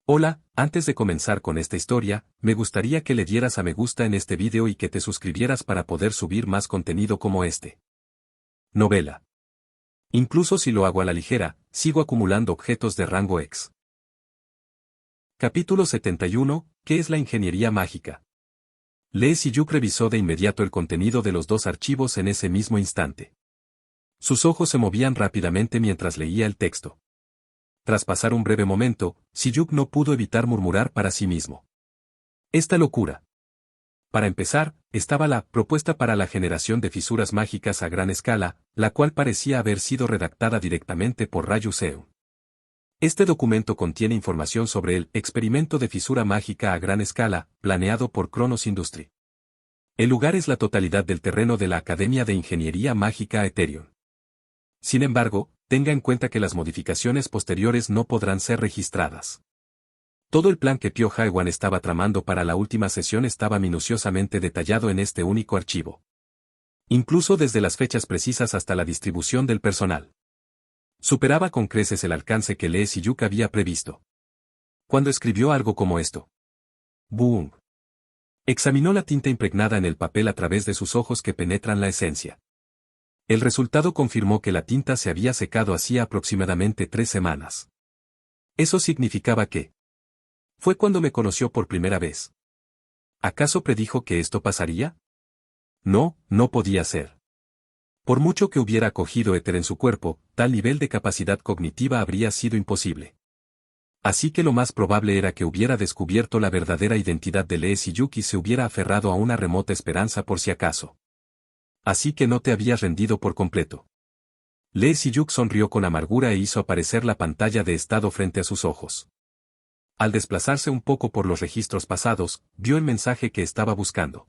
Hola, antes de comenzar con esta historia, me gustaría que le dieras a me gusta en este video y que te suscribieras para poder subir más contenido como este. Novela. Incluso si lo hago a la ligera, sigo acumulando objetos de rango X. Capítulo 71, ¿qué es la ingeniería mágica? Lee Si-Yuk revisó de inmediato el contenido de los dos archivos en ese mismo instante. Sus ojos se movían rápidamente mientras leía el texto. Tras pasar un breve momento, Si-Yuk no pudo evitar murmurar para sí mismo. ¡Esta locura! Para empezar, estaba la propuesta para la generación de fisuras mágicas a gran escala, la cual parecía haber sido redactada directamente por Raju Seun. Este documento contiene información sobre el experimento de fisura mágica a gran escala, planeado por Cronos Industry. El lugar es la totalidad del terreno de la Academia de Ingeniería Mágica Ethereum. Sin embargo, tenga en cuenta que las modificaciones posteriores no podrán ser registradas. Todo el plan que Pyo Jae-wan estaba tramando para la última sesión estaba minuciosamente detallado en este único archivo. Incluso desde las fechas precisas hasta la distribución del personal. Superaba con creces el alcance que Lee Si-Yuk había previsto. Cuando escribió algo como esto. ¡Boom! Examinó la tinta impregnada en el papel a través de sus ojos que penetran la esencia. El resultado confirmó que la tinta se había secado hacía aproximadamente 3 semanas. Eso significaba que... Fue cuando me conoció por primera vez. ¿Acaso predijo que esto pasaría? No, no podía ser. Por mucho que hubiera acogido éter en su cuerpo, tal nivel de capacidad cognitiva habría sido imposible. Así que lo más probable era que hubiera descubierto la verdadera identidad de Lee Si-Yuk y se hubiera aferrado a una remota esperanza por si acaso. Así que no te habías rendido por completo. Lee Si-Yuk sonrió con amargura e hizo aparecer la pantalla de estado frente a sus ojos. Al desplazarse un poco por los registros pasados, vio el mensaje que estaba buscando.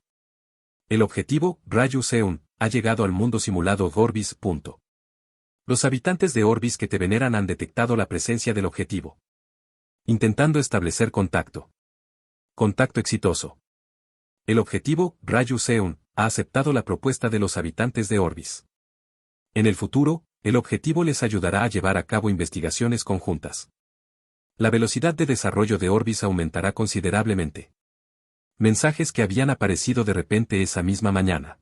El objetivo, Raju Seun, ha llegado al mundo simulado Orbis. Los habitantes de Orbis que te veneran han detectado la presencia del objetivo. Intentando establecer contacto. Contacto exitoso. El objetivo, Raju Seun, ha aceptado la propuesta de los habitantes de Orbis. En el futuro, el objetivo les ayudará a llevar a cabo investigaciones conjuntas. La velocidad de desarrollo de Orbis aumentará considerablemente. Mensajes que habían aparecido de repente esa misma mañana.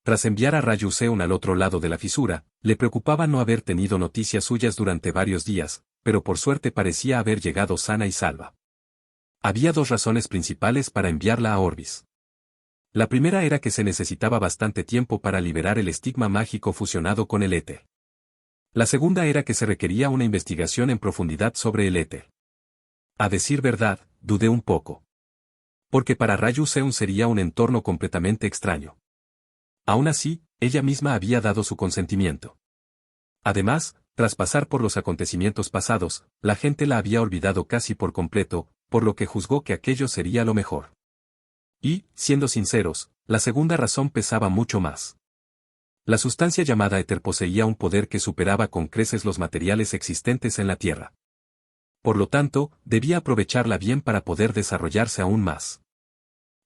Tras enviar a Raju Seun al otro lado de la fisura, le preocupaba no haber tenido noticias suyas durante varios días, pero por suerte parecía haber llegado sana y salva. Había 2 razones principales para enviarla a Orbis. La primera era que se necesitaba bastante tiempo para liberar el estigma mágico fusionado con el éter. La segunda era que se requería una investigación en profundidad sobre el éter. A decir verdad, dudé un poco. Porque para Raju Seun sería un entorno completamente extraño. Aún así, ella misma había dado su consentimiento. Además, tras pasar por los acontecimientos pasados, la gente la había olvidado casi por completo, por lo que juzgó que aquello sería lo mejor. Y, siendo sinceros, la segunda razón pesaba mucho más. La sustancia llamada éter poseía un poder que superaba con creces los materiales existentes en la Tierra. Por lo tanto, debía aprovecharla bien para poder desarrollarse aún más.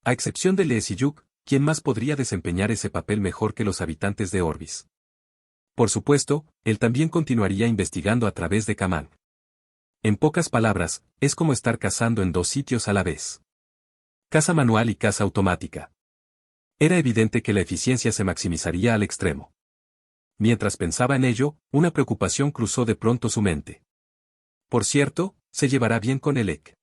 A excepción de Lee Si-Yuk, ¿quién más podría desempeñar ese papel mejor que los habitantes de Orbis? Por supuesto, él también continuaría investigando a través de Kamang. En pocas palabras, es como estar cazando en 2 sitios a la vez. Caza manual y caza automática. Era evidente que la eficiencia se maximizaría al extremo. Mientras pensaba en ello, una preocupación cruzó de pronto su mente. Por cierto, se llevará bien con el EK.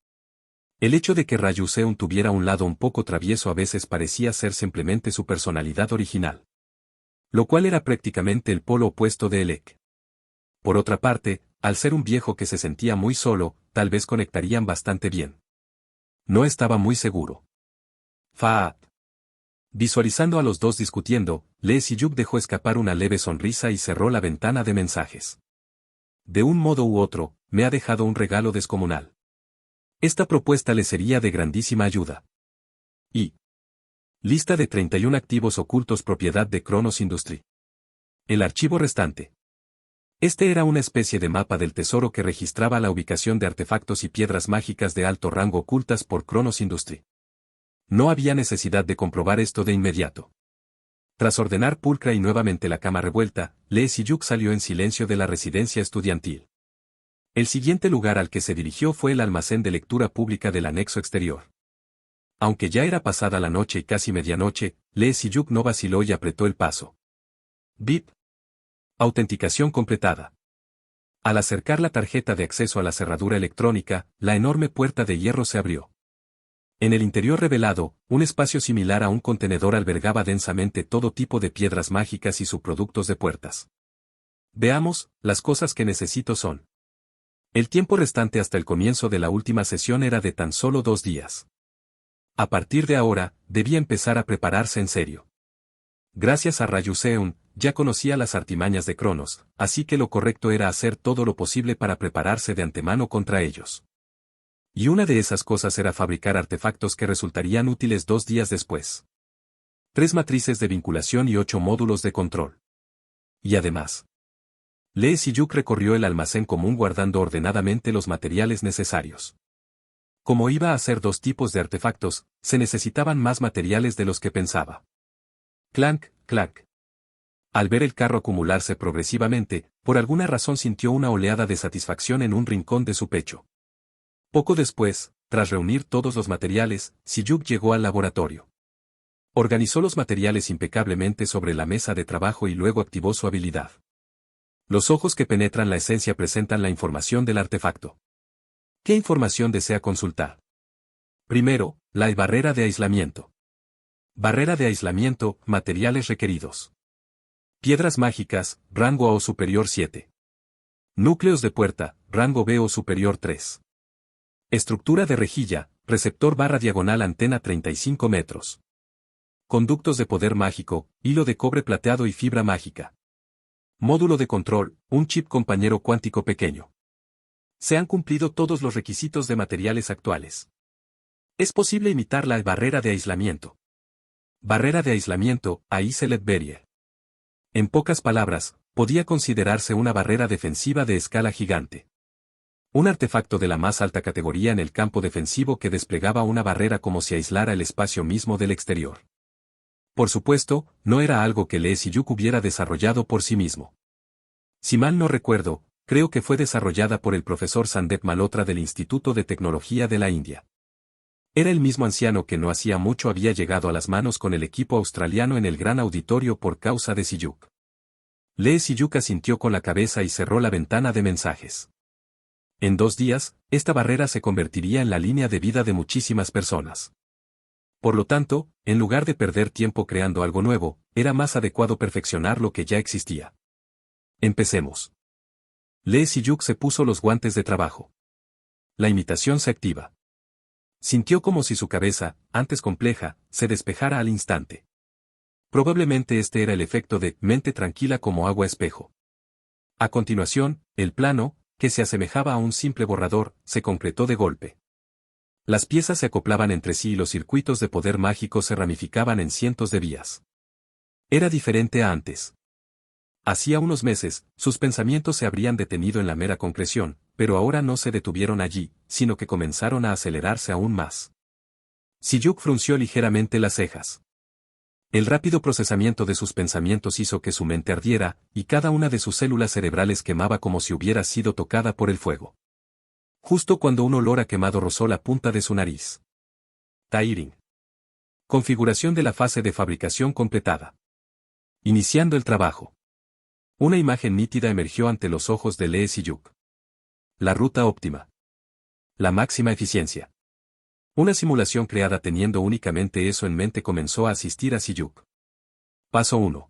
El hecho de que Raju Seun tuviera un lado un poco travieso a veces parecía ser simplemente su personalidad original. Lo cual era prácticamente el polo opuesto de EK. Por otra parte, al ser un viejo que se sentía muy solo, tal vez conectarían bastante bien. No estaba muy seguro. Faat. Visualizando a los dos discutiendo, Lee Si-Yuk dejó escapar una leve sonrisa y cerró la ventana de mensajes. De un modo u otro, me ha dejado un regalo descomunal. Esta propuesta le sería de grandísima ayuda. Y. Lista de 31 activos ocultos propiedad de Cronos Industry. El archivo restante. Este era una especie de mapa del tesoro que registraba la ubicación de artefactos y piedras mágicas de alto rango ocultas por Cronos Industry. No había necesidad de comprobar esto de inmediato. Tras ordenar pulcra y nuevamente la cama revuelta, Lee Si-Yuk salió en silencio de la residencia estudiantil. El siguiente lugar al que se dirigió fue el almacén de lectura pública del anexo exterior. Aunque ya era pasada la noche y casi medianoche, Lee Si-yuk no vaciló y apretó el paso. Bip. Autenticación completada. Al acercar la tarjeta de acceso a la cerradura electrónica, la enorme puerta de hierro se abrió. En el interior revelado, un espacio similar a un contenedor albergaba densamente todo tipo de piedras mágicas y subproductos de puertas. Veamos, las cosas que necesito son. El tiempo restante hasta el comienzo de la última sesión era de tan solo 2 días. A partir de ahora, debía empezar a prepararse en serio. Gracias a Ryuseun, ya conocía las artimañas de Cronos, así que lo correcto era hacer todo lo posible para prepararse de antemano contra ellos. Y una de esas cosas era fabricar artefactos que resultarían útiles 2 días después. 3 matrices de vinculación y 8 módulos de control. Y además, Lee Si-yuk recorrió el almacén común guardando ordenadamente los materiales necesarios. Como iba a hacer 2 tipos de artefactos, se necesitaban más materiales de los que pensaba. Clank, clank. Al ver el carro acumularse progresivamente, por alguna razón sintió una oleada de satisfacción en un rincón de su pecho. Poco después, tras reunir todos los materiales, Si-yuk llegó al laboratorio. Organizó los materiales impecablemente sobre la mesa de trabajo y luego activó su habilidad. Los ojos que penetran la esencia presentan la información del artefacto. ¿Qué información desea consultar? Primero, la barrera de aislamiento. Barrera de aislamiento, materiales requeridos. Piedras mágicas, rango A o superior 7. Núcleos de puerta, rango B o superior 3. Estructura de rejilla, receptor barra diagonal antena 35 metros. Conductos de poder mágico, hilo de cobre plateado y fibra mágica. Módulo de control, un chip compañero cuántico pequeño. Se han cumplido todos los requisitos de materiales actuales. Es posible imitar la barrera de aislamiento. Barrera de aislamiento, Aiselet Barrier. En pocas palabras, podía considerarse una barrera defensiva de escala gigante. Un artefacto de la más alta categoría en el campo defensivo que desplegaba una barrera como si aislara el espacio mismo del exterior. Por supuesto, no era algo que Lee Si-yuk hubiera desarrollado por sí mismo. Si mal no recuerdo, creo que fue desarrollada por el profesor Sandeep Malhotra del Instituto de Tecnología de la India. Era el mismo anciano que no hacía mucho había llegado a las manos con el equipo australiano en el gran auditorio por causa de Si-yuk. Lee Si-yuk asintió con la cabeza y cerró la ventana de mensajes. En 2 días, esta barrera se convertiría en la línea de vida de muchísimas personas. Por lo tanto, en lugar de perder tiempo creando algo nuevo, era más adecuado perfeccionar lo que ya existía. Empecemos. Lee Si-yuk se puso los guantes de trabajo. La imitación se activa. Sintió como si su cabeza, antes compleja, se despejara al instante. Probablemente este era el efecto de mente tranquila como agua espejo. A continuación, el plano, que se asemejaba a un simple borrador, se concretó de golpe. Las piezas se acoplaban entre sí y los circuitos de poder mágico se ramificaban en cientos de vías. Era diferente a antes. Hacía unos meses, sus pensamientos se habrían detenido en la mera concreción, pero ahora no se detuvieron allí, sino que comenzaron a acelerarse aún más. Si-yuk frunció ligeramente las cejas. El rápido procesamiento de sus pensamientos hizo que su mente ardiera, y cada una de sus células cerebrales quemaba como si hubiera sido tocada por el fuego. Justo cuando un olor a quemado rozó la punta de su nariz. Tiring. Configuración de la fase de fabricación completada. Iniciando el trabajo. Una imagen nítida emergió ante los ojos de Lee Si-yuk. La ruta óptima. La máxima eficiencia. Una simulación creada teniendo únicamente eso en mente comenzó a asistir a Si-yuk. Paso 1.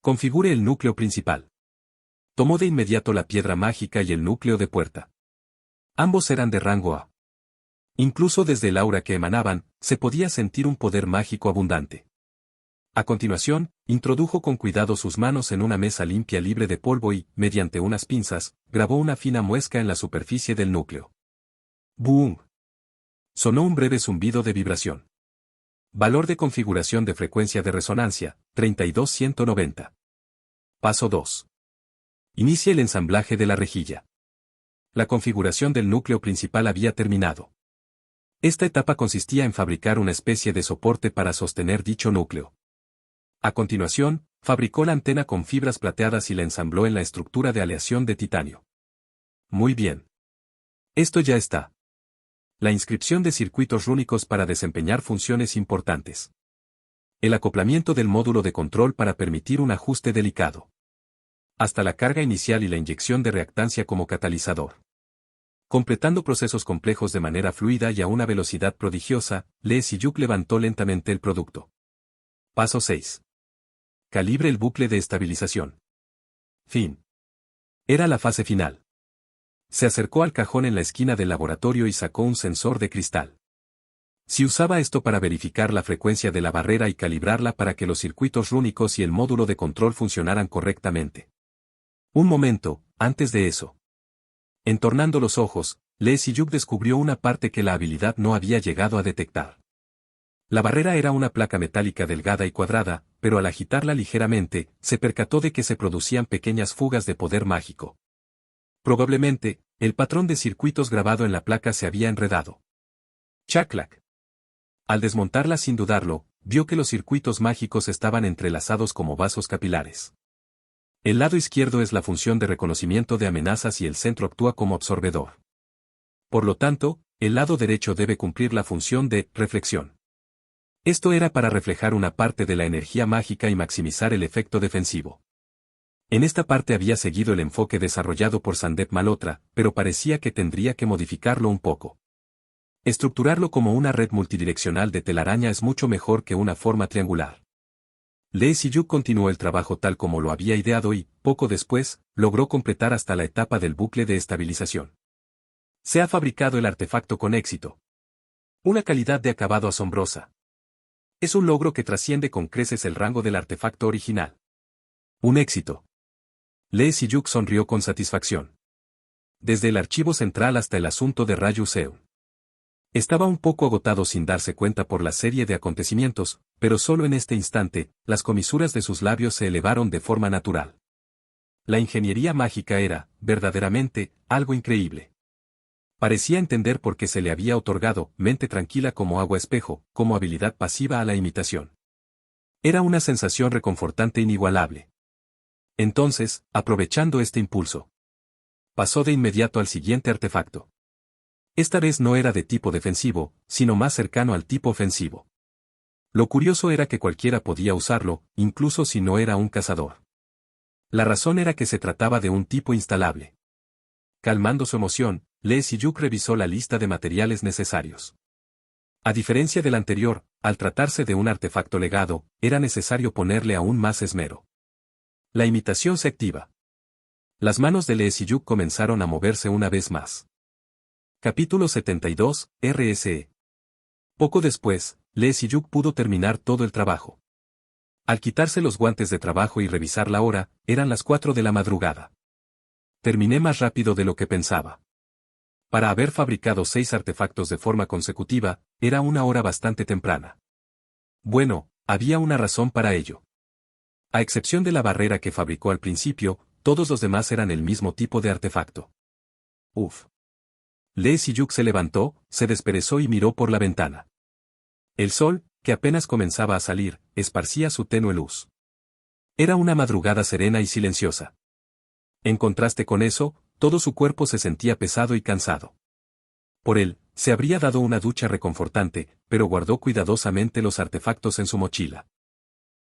Configure el núcleo principal. Tomó de inmediato la piedra mágica y el núcleo de puerta. Ambos eran de rango A. Incluso desde el aura que emanaban, se podía sentir un poder mágico abundante. A continuación, introdujo con cuidado sus manos en una mesa limpia libre de polvo y, mediante unas pinzas, grabó una fina muesca en la superficie del núcleo. ¡Boom! Sonó un breve zumbido de vibración. Valor de configuración de frecuencia de resonancia, 32190. Paso 2. Inicie el ensamblaje de la rejilla. La configuración del núcleo principal había terminado. Esta etapa consistía en fabricar una especie de soporte para sostener dicho núcleo. A continuación, fabricó la antena con fibras plateadas y la ensambló en la estructura de aleación de titanio. Muy bien. Esto ya está. La inscripción de circuitos rúnicos para desempeñar funciones importantes. El acoplamiento del módulo de control para permitir un ajuste delicado. Hasta la carga inicial y la inyección de reactancia como catalizador. Completando procesos complejos de manera fluida y a una velocidad prodigiosa, Lee Si-yuk levantó lentamente el producto. Paso 6. Calibre el bucle de estabilización. Fin. Era la fase final. Se acercó al cajón en la esquina del laboratorio y sacó un sensor de cristal. Si usaba esto para verificar la frecuencia de la barrera y calibrarla para que los circuitos rúnicos y el módulo de control funcionaran correctamente. Un momento, antes de eso. Entornando los ojos, Lee Si-yuk descubrió una parte que la habilidad no había llegado a detectar. La barrera era una placa metálica delgada y cuadrada, pero al agitarla ligeramente, se percató de que se producían pequeñas fugas de poder mágico. Probablemente, el patrón de circuitos grabado en la placa se había enredado. ¡Chac-clac! Al desmontarla sin dudarlo, vio que los circuitos mágicos estaban entrelazados como vasos capilares. El lado izquierdo es la función de reconocimiento de amenazas y el centro actúa como absorbedor. Por lo tanto, el lado derecho debe cumplir la función de reflexión. Esto era para reflejar una parte de la energía mágica y maximizar el efecto defensivo. En esta parte había seguido el enfoque desarrollado por Sandeep Malhotra, pero parecía que tendría que modificarlo un poco. Estructurarlo como una red multidireccional de telaraña es mucho mejor que una forma triangular. Lee Si-yuk continuó el trabajo tal como lo había ideado y, poco después, logró completar hasta la etapa del bucle de estabilización. Se ha fabricado el artefacto con éxito. Una calidad de acabado asombrosa. Es un logro que trasciende con creces el rango del artefacto original. Un éxito. Lee Si-yuk sonrió con satisfacción. Desde el archivo central hasta el asunto de Raju Seun. Estaba un poco agotado sin darse cuenta por la serie de acontecimientos, pero solo en este instante, las comisuras de sus labios se elevaron de forma natural. La ingeniería mágica era, verdaderamente, algo increíble. Parecía entender por qué se le había otorgado mente tranquila como agua espejo, como habilidad pasiva a la imitación. Era una sensación reconfortante inigualable. Entonces, aprovechando este impulso, pasó de inmediato al siguiente artefacto. Esta vez no era de tipo defensivo, sino más cercano al tipo ofensivo. Lo curioso era que cualquiera podía usarlo, incluso si no era un cazador. La razón era que se trataba de un tipo instalable. Calmando su emoción, Lee Si-yuk revisó la lista de materiales necesarios. A diferencia del anterior, al tratarse de un artefacto legado, era necesario ponerle aún más esmero. La imitación se activa. Las manos de Lee Si-yuk comenzaron a moverse una vez más. Capítulo 72, RSE. Poco después, Lee Si-yuk pudo terminar todo el trabajo. Al quitarse los guantes de trabajo y revisar la hora, eran las 4 de la madrugada. Terminé más rápido de lo que pensaba. Para haber fabricado 6 artefactos de forma consecutiva, era una hora bastante temprana. Bueno, había una razón para ello. A excepción de la barrera que fabricó al principio, todos los demás eran el mismo tipo de artefacto. Uf. Lee Si-yuk se levantó, se desperezó y miró por la ventana. El sol, que apenas comenzaba a salir, esparcía su tenue luz. Era una madrugada serena y silenciosa. En contraste con eso, todo su cuerpo se sentía pesado y cansado. Por él, se habría dado una ducha reconfortante, pero guardó cuidadosamente los artefactos en su mochila.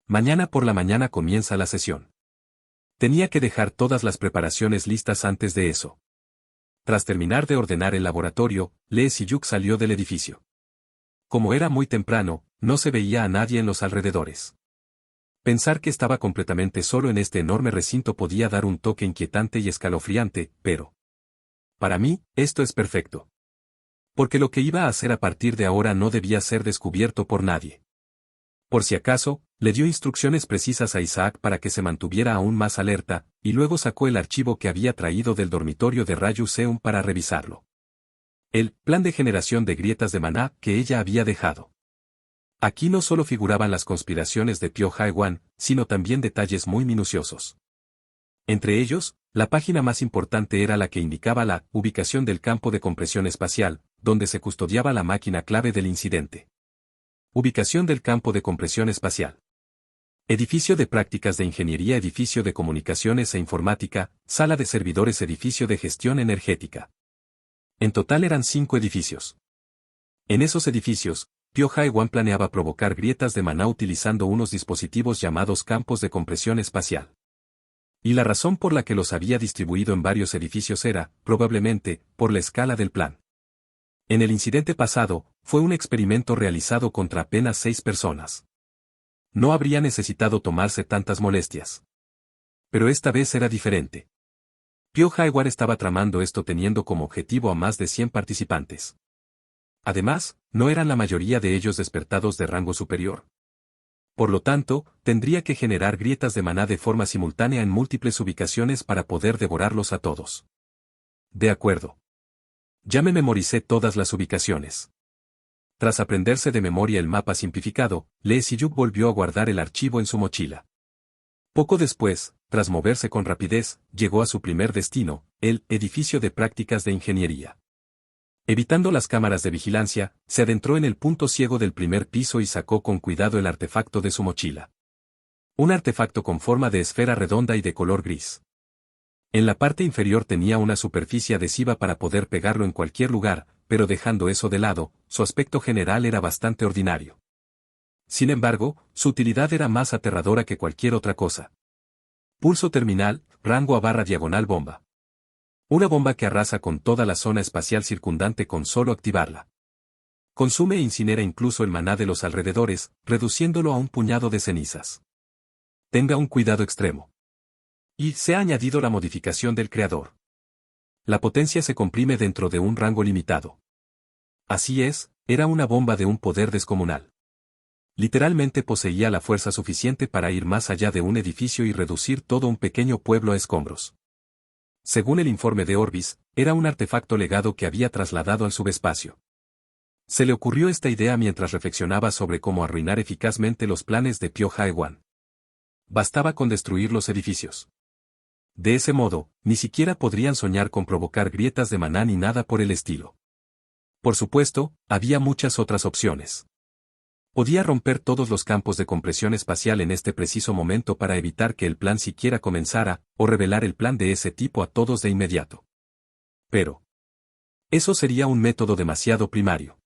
Mañana por la mañana comienza la sesión. Tenía que dejar todas las preparaciones listas antes de eso. Tras terminar de ordenar el laboratorio, Lee Si-yuk salió del edificio. Como era muy temprano, no se veía a nadie en los alrededores. Pensar que estaba completamente solo en este enorme recinto podía dar un toque inquietante y escalofriante, pero... para mí, esto es perfecto. Porque lo que iba a hacer a partir de ahora no debía ser descubierto por nadie. Por si acaso, le dio instrucciones precisas a Isaac para que se mantuviera aún más alerta, y luego sacó el archivo que había traído del dormitorio de Raju Seun para revisarlo. El plan de generación de grietas de maná que ella había dejado. Aquí no solo figuraban las conspiraciones de Pyo Jae-wan, sino también detalles muy minuciosos. Entre ellos, la página más importante era la que indicaba la ubicación del campo de compresión espacial, donde se custodiaba la máquina clave del incidente. Ubicación del campo de compresión espacial. Edificio de prácticas de ingeniería, edificio de comunicaciones e informática, sala de servidores, edificio de gestión energética. En total eran 5 edificios. En esos edificios, Pyo Jae-won planeaba provocar grietas de maná utilizando unos dispositivos llamados campos de compresión espacial. Y la razón por la que los había distribuido en varios edificios era, probablemente, por la escala del plan. En el incidente pasado, fue un experimento realizado contra apenas 6 personas. No habría necesitado tomarse tantas molestias. Pero esta vez era diferente. Pyo Jae-won estaba tramando esto teniendo como objetivo a más de 100 participantes. Además, no eran la mayoría de ellos despertados de rango superior. Por lo tanto, tendría que generar grietas de maná de forma simultánea en múltiples ubicaciones para poder devorarlos a todos. De acuerdo. Ya me memoricé todas las ubicaciones. Tras aprenderse de memoria el mapa simplificado, Lee Si-yuk volvió a guardar el archivo en su mochila. Poco después, tras moverse con rapidez, llegó a su primer destino, el edificio de prácticas de ingeniería. Evitando las cámaras de vigilancia, se adentró en el punto ciego del primer piso y sacó con cuidado el artefacto de su mochila. Un artefacto con forma de esfera redonda y de color gris. En la parte inferior tenía una superficie adhesiva para poder pegarlo en cualquier lugar, pero dejando eso de lado, su aspecto general era bastante ordinario. Sin embargo, su utilidad era más aterradora que cualquier otra cosa. Pulso terminal, rango a barra diagonal bomba. Una bomba que arrasa con toda la zona espacial circundante con solo activarla. Consume e incinera incluso el maná de los alrededores, reduciéndolo a un puñado de cenizas. Tenga un cuidado extremo. Y se ha añadido la modificación del creador. La potencia se comprime dentro de un rango limitado. Así es, era una bomba de un poder descomunal. Literalmente poseía la fuerza suficiente para ir más allá de un edificio y reducir todo un pequeño pueblo a escombros. Según el informe de Orbis, era un artefacto legado que había trasladado al subespacio. Se le ocurrió esta idea mientras reflexionaba sobre cómo arruinar eficazmente los planes de Pyo Jae-won. Bastaba con destruir los edificios. De ese modo, ni siquiera podrían soñar con provocar grietas de maná ni nada por el estilo. Por supuesto, había muchas otras opciones. Podía romper todos los campos de compresión espacial en este preciso momento para evitar que el plan siquiera comenzara, o revelar el plan de ese tipo a todos de inmediato. Pero eso sería un método demasiado primario.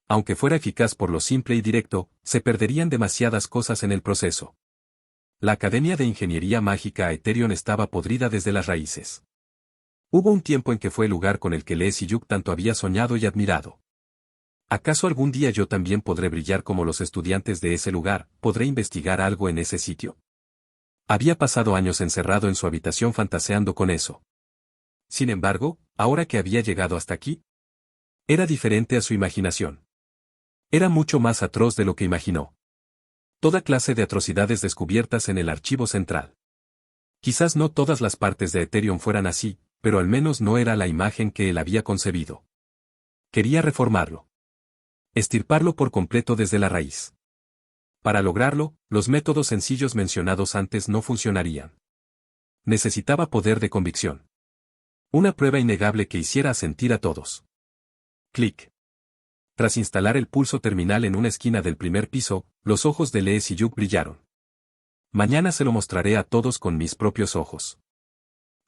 Aunque fuera eficaz por lo simple y directo, se perderían demasiadas cosas en el proceso. La Academia de Ingeniería Mágica Aetherion estaba podrida desde las raíces. Hubo un tiempo en que fue el lugar con el que Lee Si-yuk tanto había soñado y admirado. ¿Acaso algún día yo también podré brillar como los estudiantes de ese lugar? ¿Podré investigar algo en ese sitio? Había pasado años encerrado en su habitación fantaseando con eso. Sin embargo, ahora que había llegado hasta aquí, era diferente a su imaginación. Era mucho más atroz de lo que imaginó. Toda clase de atrocidades descubiertas en el archivo central. Quizás no todas las partes de Aetherion fueran así, pero al menos no era la imagen que él había concebido. Quería reformarlo. Estirparlo por completo desde la raíz. Para lograrlo, los métodos sencillos mencionados antes no funcionarían. Necesitaba poder de convicción. Una prueba innegable que hiciera sentir a todos. Clic. Tras instalar el pulso terminal en una esquina del primer piso, los ojos de Lee Si-yuk brillaron. Mañana se lo mostraré a todos con mis propios ojos.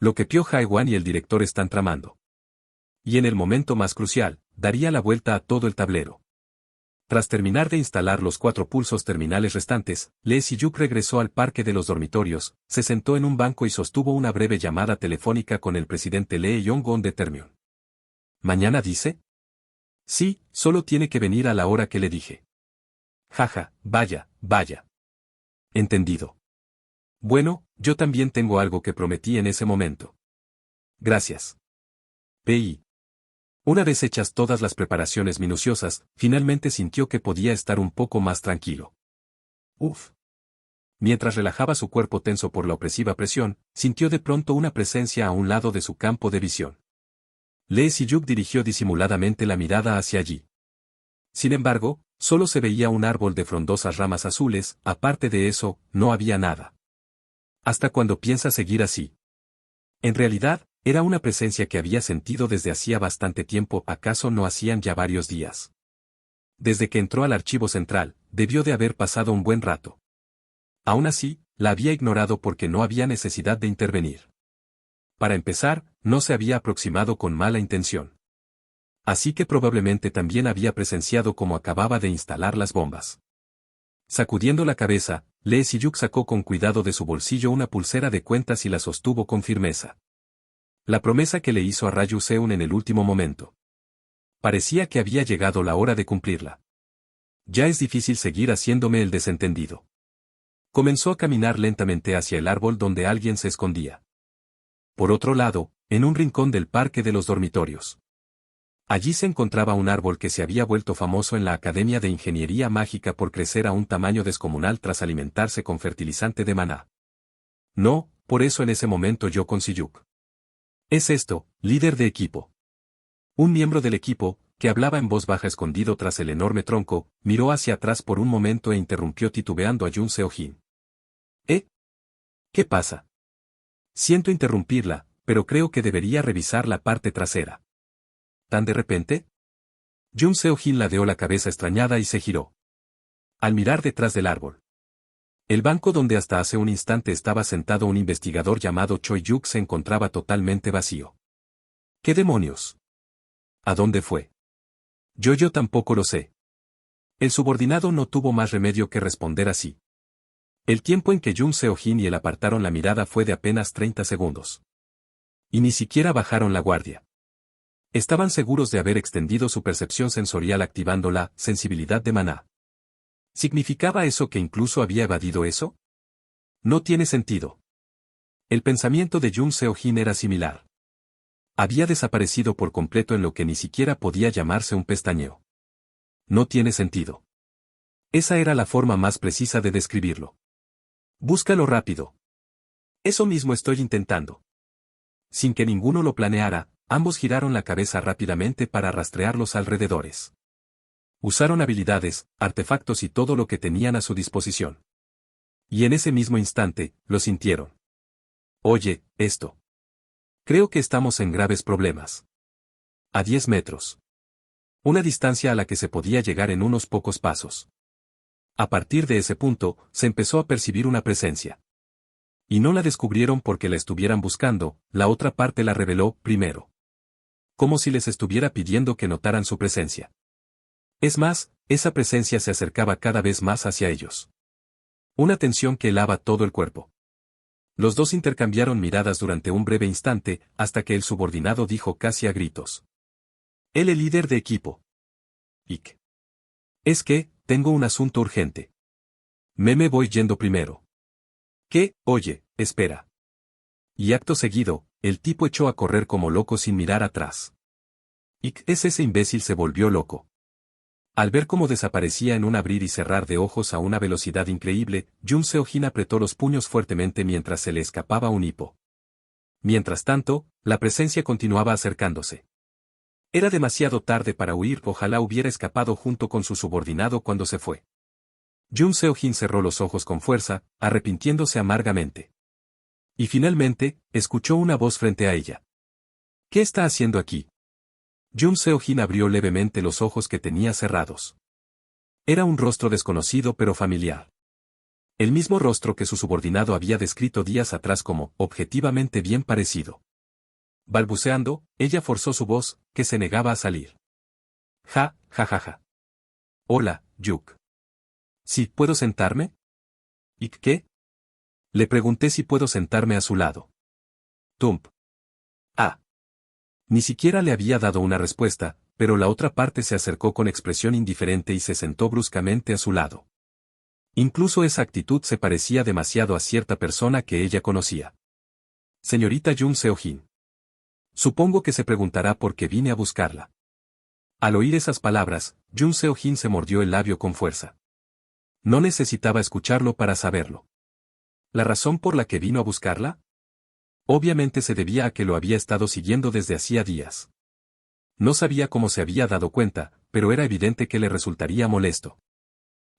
Lo que Pyo Jae-won y el director están tramando. Y en el momento más crucial, daría la vuelta a todo el tablero. Tras terminar de instalar los 4 pulsos terminales restantes, Lee Si-yuk regresó al parque de los dormitorios, se sentó en un banco y sostuvo una breve llamada telefónica con el presidente Lee Yong-gon de Termion. ¿Mañana dice? Sí, solo tiene que venir a la hora que le dije. Jaja, vaya, vaya. Entendido. Bueno, yo también tengo algo que prometí en ese momento. Gracias. P.I. Una vez hechas todas las preparaciones minuciosas, finalmente sintió que podía estar un poco más tranquilo. Uf. Mientras relajaba su cuerpo tenso por la opresiva presión, sintió de pronto una presencia a un lado de su campo de visión. Lee Si-yuk dirigió disimuladamente la mirada hacia allí. Sin embargo, solo se veía un árbol de frondosas ramas azules, aparte de eso, no había nada. ¿Hasta cuándo piensa seguir así? En realidad, era una presencia que había sentido desde hacía bastante tiempo, ¿acaso no hacían ya varios días? Desde que entró al archivo central, debió de haber pasado un buen rato. Aún así, la había ignorado porque no había necesidad de intervenir. Para empezar, no se había aproximado con mala intención. Así que probablemente también había presenciado cómo acababa de instalar las bombas. Sacudiendo la cabeza, Lee Si-yuk sacó con cuidado de su bolsillo una pulsera de cuentas y la sostuvo con firmeza. La promesa que le hizo a Ryu Seun en el último momento. Parecía que había llegado la hora de cumplirla. Ya es difícil seguir haciéndome el desentendido. Comenzó a caminar lentamente hacia el árbol donde alguien se escondía. Por otro lado, en un rincón del parque de los dormitorios. Allí se encontraba un árbol que se había vuelto famoso en la Academia de Ingeniería Mágica por crecer a un tamaño descomunal tras alimentarse con fertilizante de maná. No, por eso en ese momento yo con Si-yuk. Es esto, líder de equipo. Un miembro del equipo, que hablaba en voz baja escondido tras el enorme tronco, miró hacia atrás por un momento e interrumpió titubeando a Jun Seo-jin. ¿Eh? ¿Qué pasa? Siento interrumpirla, pero creo que debería revisar la parte trasera. ¿Tan de repente? Jun Seo-jin ladeó la cabeza extrañada y se giró. Al mirar detrás del árbol. El banco donde hasta hace un instante estaba sentado un investigador llamado Choi-yuk se encontraba totalmente vacío. ¿Qué demonios? ¿A dónde fue? Yo tampoco lo sé. El subordinado no tuvo más remedio que responder así. El tiempo en que Jun Seo-jin y él apartaron la mirada fue de apenas 30 segundos. Y ni siquiera bajaron la guardia. Estaban seguros de haber extendido su percepción sensorial activando la sensibilidad de maná. ¿Significaba eso que incluso había evadido eso? No tiene sentido. El pensamiento de Jun Seo-jin era similar. Había desaparecido por completo en lo que ni siquiera podía llamarse un pestañeo. No tiene sentido. Esa era la forma más precisa de describirlo. Búscalo rápido. Eso mismo estoy intentando. Sin que ninguno lo planeara, ambos giraron la cabeza rápidamente para rastrear los alrededores. Usaron habilidades, artefactos y todo lo que tenían a su disposición. Y en ese mismo instante, lo sintieron. Oye, esto. Creo que estamos en graves problemas. A 10 metros. Una distancia a la que se podía llegar en unos pocos pasos. A partir de ese punto, se empezó a percibir una presencia. Y no la descubrieron porque la estuvieran buscando, la otra parte la reveló primero. Como si les estuviera pidiendo que notaran su presencia. Es más, esa presencia se acercaba cada vez más hacia ellos. Una tensión que helaba todo el cuerpo. Los dos intercambiaron miradas durante un breve instante, hasta que el subordinado dijo casi a gritos. Él el líder de equipo. Ik. Es que, tengo un asunto urgente. Me voy yendo primero. ¿Qué? Oye, espera. Y acto seguido, el tipo echó a correr como loco sin mirar atrás. Ik ese imbécil se volvió loco. Al ver cómo desaparecía en un abrir y cerrar de ojos a una velocidad increíble, Jun Seo-jin apretó los puños fuertemente mientras se le escapaba un hipo. Mientras tanto, la presencia continuaba acercándose. Era demasiado tarde para huir, ojalá hubiera escapado junto con su subordinado cuando se fue. Jun Seo-jin cerró los ojos con fuerza, arrepintiéndose amargamente. Y finalmente, escuchó una voz frente a ella. ¿Qué está haciendo aquí? Jun Seo-jin abrió levemente los ojos que tenía cerrados. Era un rostro desconocido pero familiar. El mismo rostro que su subordinado había descrito días atrás como objetivamente bien parecido. Balbuceando, ella forzó su voz, que se negaba a salir. Ja. Hola, Yuk. ¿Sí puedo sentarme? ¿Y qué? Le pregunté si puedo sentarme a su lado. Tump. Ah. Ni siquiera le había dado una respuesta, pero la otra parte se acercó con expresión indiferente y se sentó bruscamente a su lado. Incluso esa actitud se parecía demasiado a cierta persona que ella conocía. Señorita Jun Seo-jin. Supongo que se preguntará por qué vine a buscarla. Al oír esas palabras, Jun Seo-jin se mordió el labio con fuerza. No necesitaba escucharlo para saberlo. ¿La razón por la que vino a buscarla? Obviamente se debía a que lo había estado siguiendo desde hacía días. No sabía cómo se había dado cuenta, pero era evidente que le resultaría molesto.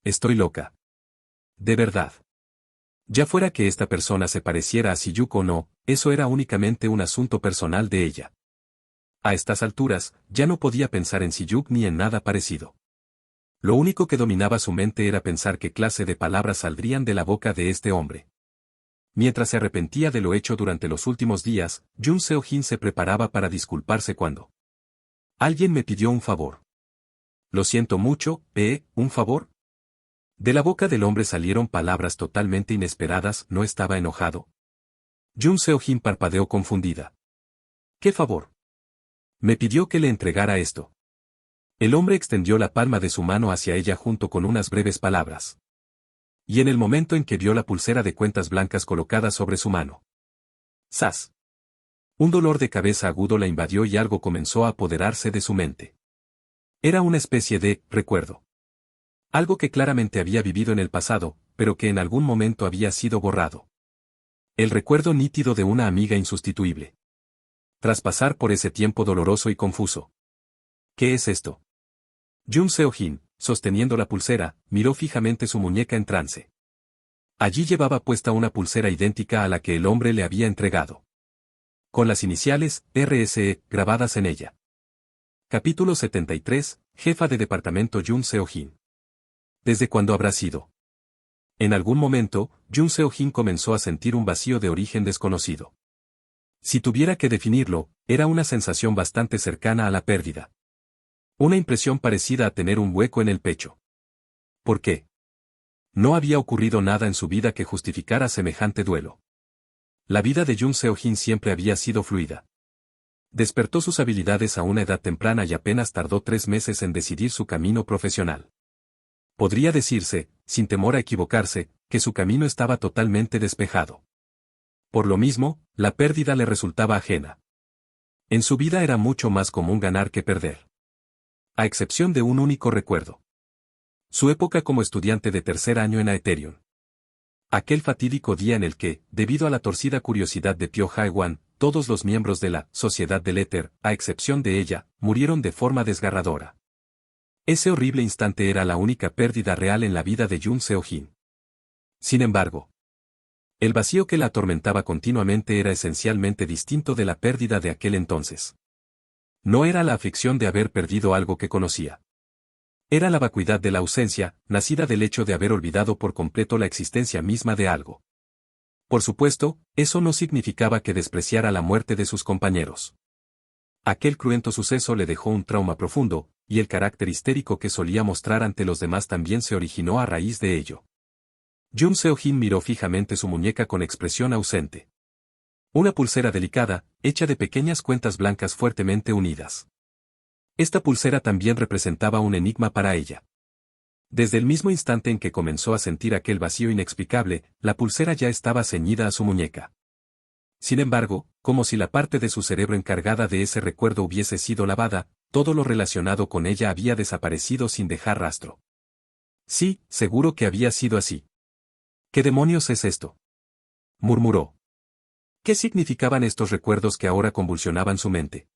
Estoy loca. De verdad. Ya fuera que esta persona se pareciera a Si-yuk o no, eso era únicamente un asunto personal de ella. A estas alturas, ya no podía pensar en Si-yuk ni en nada parecido. Lo único que dominaba su mente era pensar qué clase de palabras saldrían de la boca de este hombre. Mientras se arrepentía de lo hecho durante los últimos días, Jun Seo-jin se preparaba para disculparse cuando alguien me pidió un favor. Lo siento mucho, ¿un favor? De la boca del hombre salieron palabras totalmente inesperadas. ¿No estaba enojado? Jun Seo-jin parpadeó confundida. ¿Qué favor? Me pidió que le entregara esto. El hombre extendió la palma de su mano hacia ella junto con unas breves palabras. Y en el momento en que vio la pulsera de cuentas blancas colocada sobre su mano. ¡Zas! Un dolor de cabeza agudo la invadió y algo comenzó a apoderarse de su mente. Era una especie de recuerdo. Algo que claramente había vivido en el pasado, pero que en algún momento había sido borrado. El recuerdo nítido de una amiga insustituible. Tras pasar por ese tiempo doloroso y confuso. ¿Qué es esto? Jun Seo-jin, sosteniendo la pulsera, miró fijamente su muñeca en trance. Allí llevaba puesta una pulsera idéntica a la que el hombre le había entregado. Con las iniciales, RSE, grabadas en ella. Capítulo 73, Jefa de Departamento Jun Seo-jin. ¿Desde cuándo habrá sido? En algún momento, Jun Seo-jin comenzó a sentir un vacío de origen desconocido. Si tuviera que definirlo, era una sensación bastante cercana a la pérdida. Una impresión parecida a tener un hueco en el pecho. ¿Por qué? No había ocurrido nada en su vida que justificara semejante duelo. La vida de Jun Seo-jin siempre había sido fluida. Despertó sus habilidades a una edad temprana y apenas tardó 3 meses en decidir su camino profesional. Podría decirse, sin temor a equivocarse, que su camino estaba totalmente despejado. Por lo mismo, la pérdida le resultaba ajena. En su vida era mucho más común ganar que perder. A excepción de un único recuerdo. Su época como estudiante de tercer año en Aetherium. Aquel fatídico día en el que, debido a la torcida curiosidad de Pyo Jae-wan, todos los miembros de la Sociedad del Éter, a excepción de ella, murieron de forma desgarradora. Ese horrible instante era la única pérdida real en la vida de Jun Seo-jin. Sin embargo, el vacío que la atormentaba continuamente era esencialmente distinto de la pérdida de aquel entonces. No era la aflicción de haber perdido algo que conocía. Era la vacuidad de la ausencia, nacida del hecho de haber olvidado por completo la existencia misma de algo. Por supuesto, eso no significaba que despreciara la muerte de sus compañeros. Aquel cruento suceso le dejó un trauma profundo, y el carácter histérico que solía mostrar ante los demás también se originó a raíz de ello. Jun Seo-jin miró fijamente su muñeca con expresión ausente. Una pulsera delicada, hecha de pequeñas cuentas blancas fuertemente unidas. Esta pulsera también representaba un enigma para ella. Desde el mismo instante en que comenzó a sentir aquel vacío inexplicable, la pulsera ya estaba ceñida a su muñeca. Sin embargo, como si la parte de su cerebro encargada de ese recuerdo hubiese sido lavada, todo lo relacionado con ella había desaparecido sin dejar rastro. Sí, seguro que había sido así. ¿Qué demonios es esto?, murmuró. ¿Qué significaban estos recuerdos que ahora convulsionaban su mente?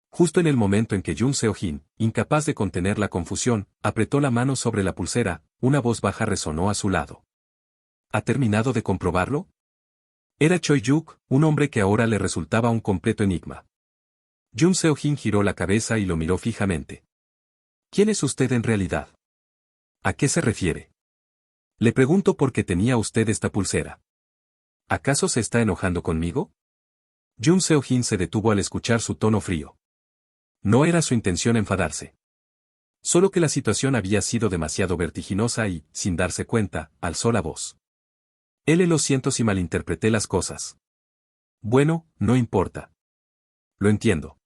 Justo en el momento en que Jun Seo-jin, incapaz de contener la confusión, apretó la mano sobre la pulsera, una voz baja resonó a su lado. ¿Ha terminado de comprobarlo? Era Choi-yuk, un hombre que ahora le resultaba un completo enigma. Jun Seo-jin giró la cabeza y lo miró fijamente. ¿Quién es usted en realidad? ¿A qué se refiere? Le pregunto por qué tenía usted esta pulsera. ¿Acaso se está enojando conmigo? Jun Seo-jin se detuvo al escuchar su tono frío. No era su intención enfadarse. Solo que la situación había sido demasiado vertiginosa y, sin darse cuenta, alzó la voz. Lo siento si malinterpreté las cosas. Bueno, no importa. Lo entiendo.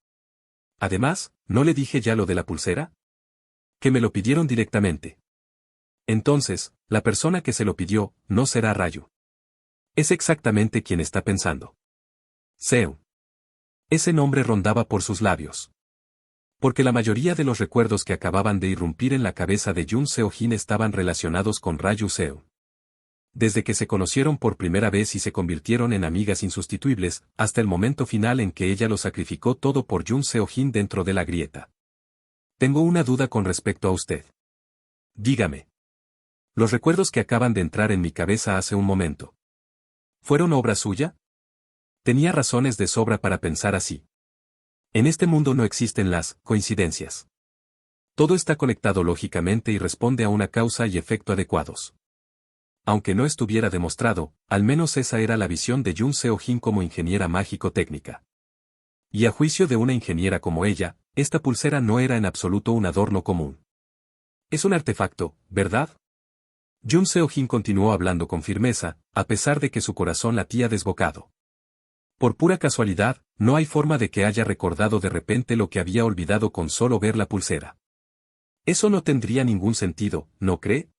Además, ¿no le dije ya lo de la pulsera? Que me lo pidieron directamente. Entonces, la persona que se lo pidió, no será Rayu. Es exactamente quien está pensando. Seo. Ese nombre rondaba por sus labios. Porque la mayoría de los recuerdos que acababan de irrumpir en la cabeza de Jun Seo-jin estaban relacionados con Rayu Seo. Desde que se conocieron por primera vez y se convirtieron en amigas insustituibles, hasta el momento final en que ella lo sacrificó todo por Jun Seo-jin dentro de la grieta. Tengo una duda con respecto a usted. Dígame. Los recuerdos que acaban de entrar en mi cabeza hace un momento. ¿Fueron obra suya? Tenía razones de sobra para pensar así. En este mundo no existen las coincidencias. Todo está conectado lógicamente y responde a una causa y efecto adecuados. Aunque no estuviera demostrado, al menos esa era la visión de Jun Seo-jin como ingeniera mágico-técnica. Y a juicio de una ingeniera como ella, esta pulsera no era en absoluto un adorno común. Es un artefacto, ¿verdad? Jun Seo-jin continuó hablando con firmeza, a pesar de que su corazón latía desbocado. Por pura casualidad, no hay forma de que haya recordado de repente lo que había olvidado con solo ver la pulsera. Eso no tendría ningún sentido, ¿no cree?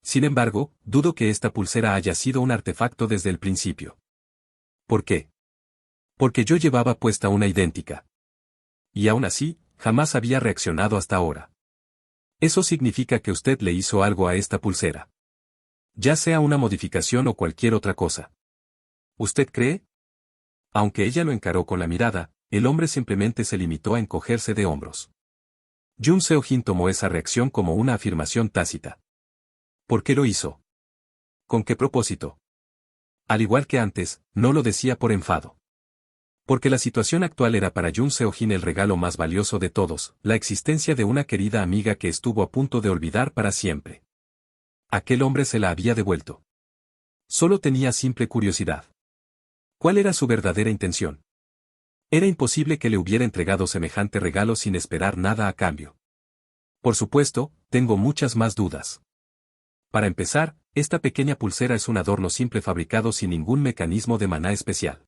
Sin embargo, dudo que esta pulsera haya sido un artefacto desde el principio. ¿Por qué? Porque yo llevaba puesta una idéntica. Y aún así, jamás había reaccionado hasta ahora. Eso significa que usted le hizo algo a esta pulsera. Ya sea una modificación o cualquier otra cosa. ¿Usted cree? Aunque ella lo encaró con la mirada, el hombre simplemente se limitó a encogerse de hombros. Jun Seo-jin tomó esa reacción como una afirmación tácita. ¿Por qué lo hizo? ¿Con qué propósito? Al igual que antes, no lo decía por enfado. Porque la situación actual era para Jun Seo-jin el regalo más valioso de todos, la existencia de una querida amiga que estuvo a punto de olvidar para siempre. Aquel hombre se la había devuelto. Solo tenía simple curiosidad. ¿Cuál era su verdadera intención? Era imposible que le hubiera entregado semejante regalo sin esperar nada a cambio. Por supuesto, tengo muchas más dudas. Para empezar, esta pequeña pulsera es un adorno simple fabricado sin ningún mecanismo de maná especial.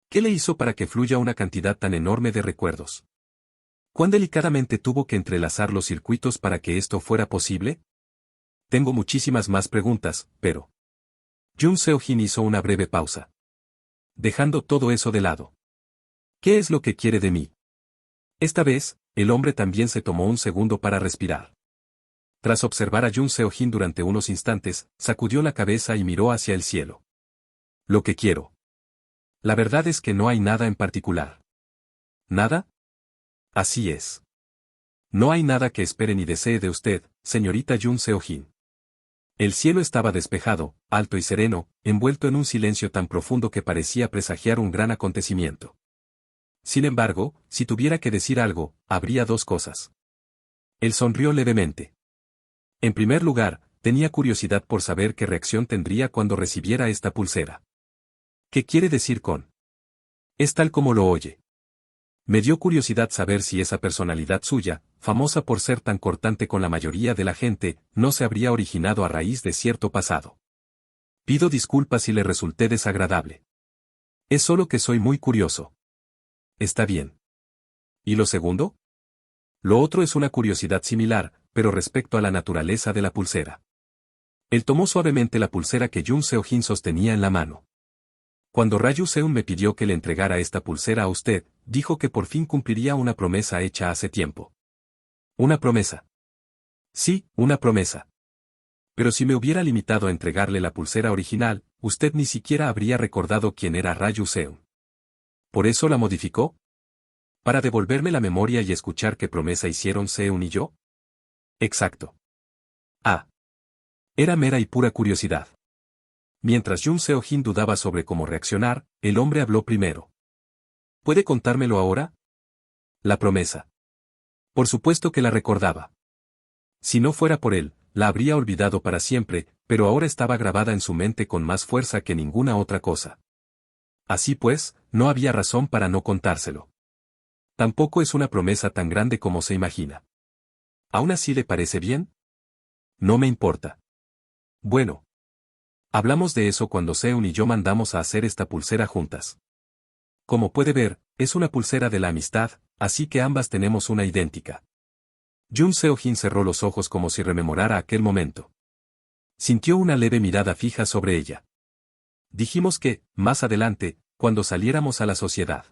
¿Qué le hizo para que fluya una cantidad tan enorme de recuerdos? ¿Cuán delicadamente tuvo que entrelazar los circuitos para que esto fuera posible? Tengo muchísimas más preguntas, pero... Jun Seo-jin hizo una breve pausa. Dejando todo eso de lado. ¿Qué es lo que quiere de mí? Esta vez, el hombre también se tomó un segundo para respirar. Tras observar a Jun Seo-jin durante unos instantes, sacudió la cabeza y miró hacia el cielo. Lo que quiero. La verdad es que no hay nada en particular. ¿Nada? Así es. No hay nada que espere ni desee de usted, señorita Jun Seo-jin. El cielo estaba despejado, alto y sereno, envuelto en un silencio tan profundo que parecía presagiar un gran acontecimiento. Sin embargo, si tuviera que decir algo, habría dos cosas. Él sonrió levemente. En primer lugar, tenía curiosidad por saber qué reacción tendría cuando recibiera esta pulsera. ¿Qué quiere decir con? Es tal como lo oye. Me dio curiosidad saber si esa personalidad suya, famosa por ser tan cortante con la mayoría de la gente, no se habría originado a raíz de cierto pasado. Pido disculpas si le resulté desagradable. Es solo que soy muy curioso. Está bien. ¿Y lo segundo? Lo otro es una curiosidad similar, pero respecto a la naturaleza de la pulsera. Él tomó suavemente la pulsera que Jun Seo-jin sostenía en la mano. Cuando Ryu Seun me pidió que le entregara esta pulsera a usted, dijo que por fin cumpliría una promesa hecha hace tiempo. ¿Una promesa? Sí, una promesa. Pero si me hubiera limitado a entregarle la pulsera original, usted ni siquiera habría recordado quién era Ryu Seun. ¿Por eso la modificó? ¿Para devolverme la memoria y escuchar qué promesa hicieron Seun y yo? Exacto. Ah. Era mera y pura curiosidad. Mientras Jun Seo-jin dudaba sobre cómo reaccionar, el hombre habló primero. ¿Puede contármelo ahora? La promesa. Por supuesto que la recordaba. Si no fuera por él, la habría olvidado para siempre, pero ahora estaba grabada en su mente con más fuerza que ninguna otra cosa. Así pues, no había razón para no contárselo. Tampoco es una promesa tan grande como se imagina. ¿Aún así le parece bien? No me importa. Bueno. Hablamos de eso cuando Seun y yo mandamos a hacer esta pulsera juntas. Como puede ver, es una pulsera de la amistad, así que ambas tenemos una idéntica. Jun Seo-jin cerró los ojos como si rememorara aquel momento. Sintió una leve mirada fija sobre ella. Dijimos que, más adelante, cuando saliéramos a la sociedad.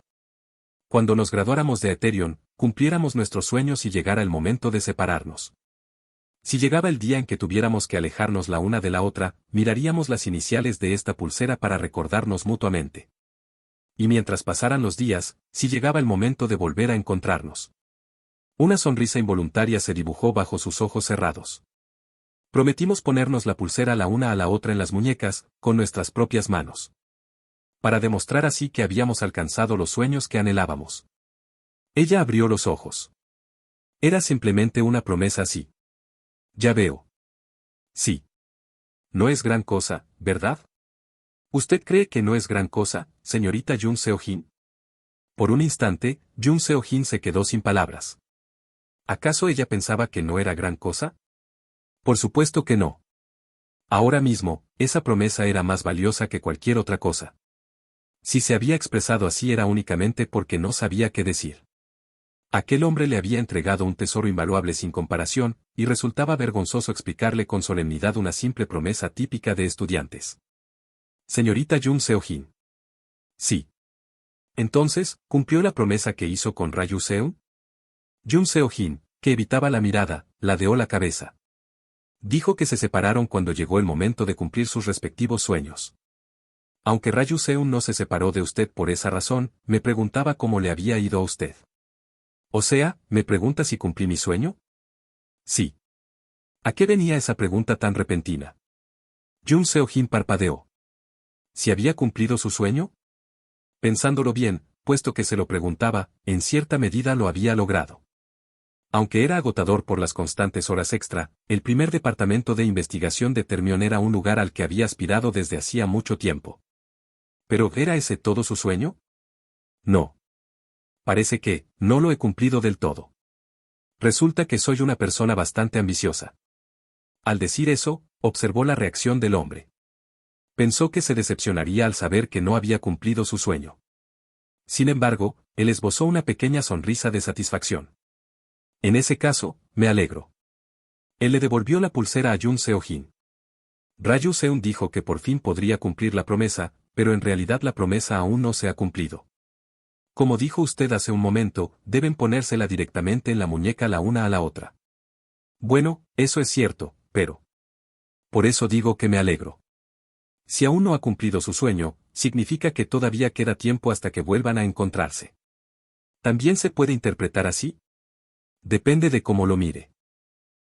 Cuando nos graduáramos de Eterion, cumpliéramos nuestros sueños y llegara el momento de separarnos. Si llegaba el día en que tuviéramos que alejarnos la una de la otra, miraríamos las iniciales de esta pulsera para recordarnos mutuamente. Y mientras pasaran los días, si llegaba el momento de volver a encontrarnos. Una sonrisa involuntaria se dibujó bajo sus ojos cerrados. Prometimos ponernos la pulsera la una a la otra en las muñecas, con nuestras propias manos. Para demostrar así que habíamos alcanzado los sueños que anhelábamos. Ella abrió los ojos. Era simplemente una promesa así. Ya veo. Sí. No es gran cosa, ¿verdad? ¿Usted cree que no es gran cosa, señorita Jun Seo-jin? Por un instante, Jun Seo-jin se quedó sin palabras. ¿Acaso ella pensaba que no era gran cosa? Por supuesto que no. Ahora mismo, esa promesa era más valiosa que cualquier otra cosa. Si se había expresado así era únicamente porque no sabía qué decir. Aquel hombre le había entregado un tesoro invaluable sin comparación, y resultaba vergonzoso explicarle con solemnidad una simple promesa típica de estudiantes. Señorita Jun Seo-jin. Sí. Entonces, ¿cumplió la promesa que hizo con Ryu Seung? Jun Seo-jin, que evitaba la mirada, ladeó la cabeza. Dijo que se separaron cuando llegó el momento de cumplir sus respectivos sueños. Aunque Ryu Seung no se separó de usted por esa razón, me preguntaba cómo le había ido a usted. O sea, ¿me pregunta si cumplí mi sueño? Sí. ¿A qué venía esa pregunta tan repentina? Jun Seo-jin parpadeó. ¿Si había cumplido su sueño? Pensándolo bien, puesto que se lo preguntaba, en cierta medida lo había logrado. Aunque era agotador por las constantes horas extra, el primer departamento de investigación de Termion era un lugar al que había aspirado desde hacía mucho tiempo. ¿Pero era ese todo su sueño? No. Parece que, no lo he cumplido del todo. Resulta que soy una persona bastante ambiciosa. Al decir eso, observó la reacción del hombre. Pensó que se decepcionaría al saber que no había cumplido su sueño. Sin embargo, él esbozó una pequeña sonrisa de satisfacción. En ese caso, me alegro. Él le devolvió la pulsera a Jun Seo-jin. Ryu Seung dijo que por fin podría cumplir la promesa, pero en realidad la promesa aún no se ha cumplido. Como dijo usted hace un momento, deben ponérsela directamente en la muñeca la una a la otra. Bueno, eso es cierto, pero... Por eso digo que me alegro. Si aún no ha cumplido su sueño, significa que todavía queda tiempo hasta que vuelvan a encontrarse. ¿También se puede interpretar así? Depende de cómo lo mire.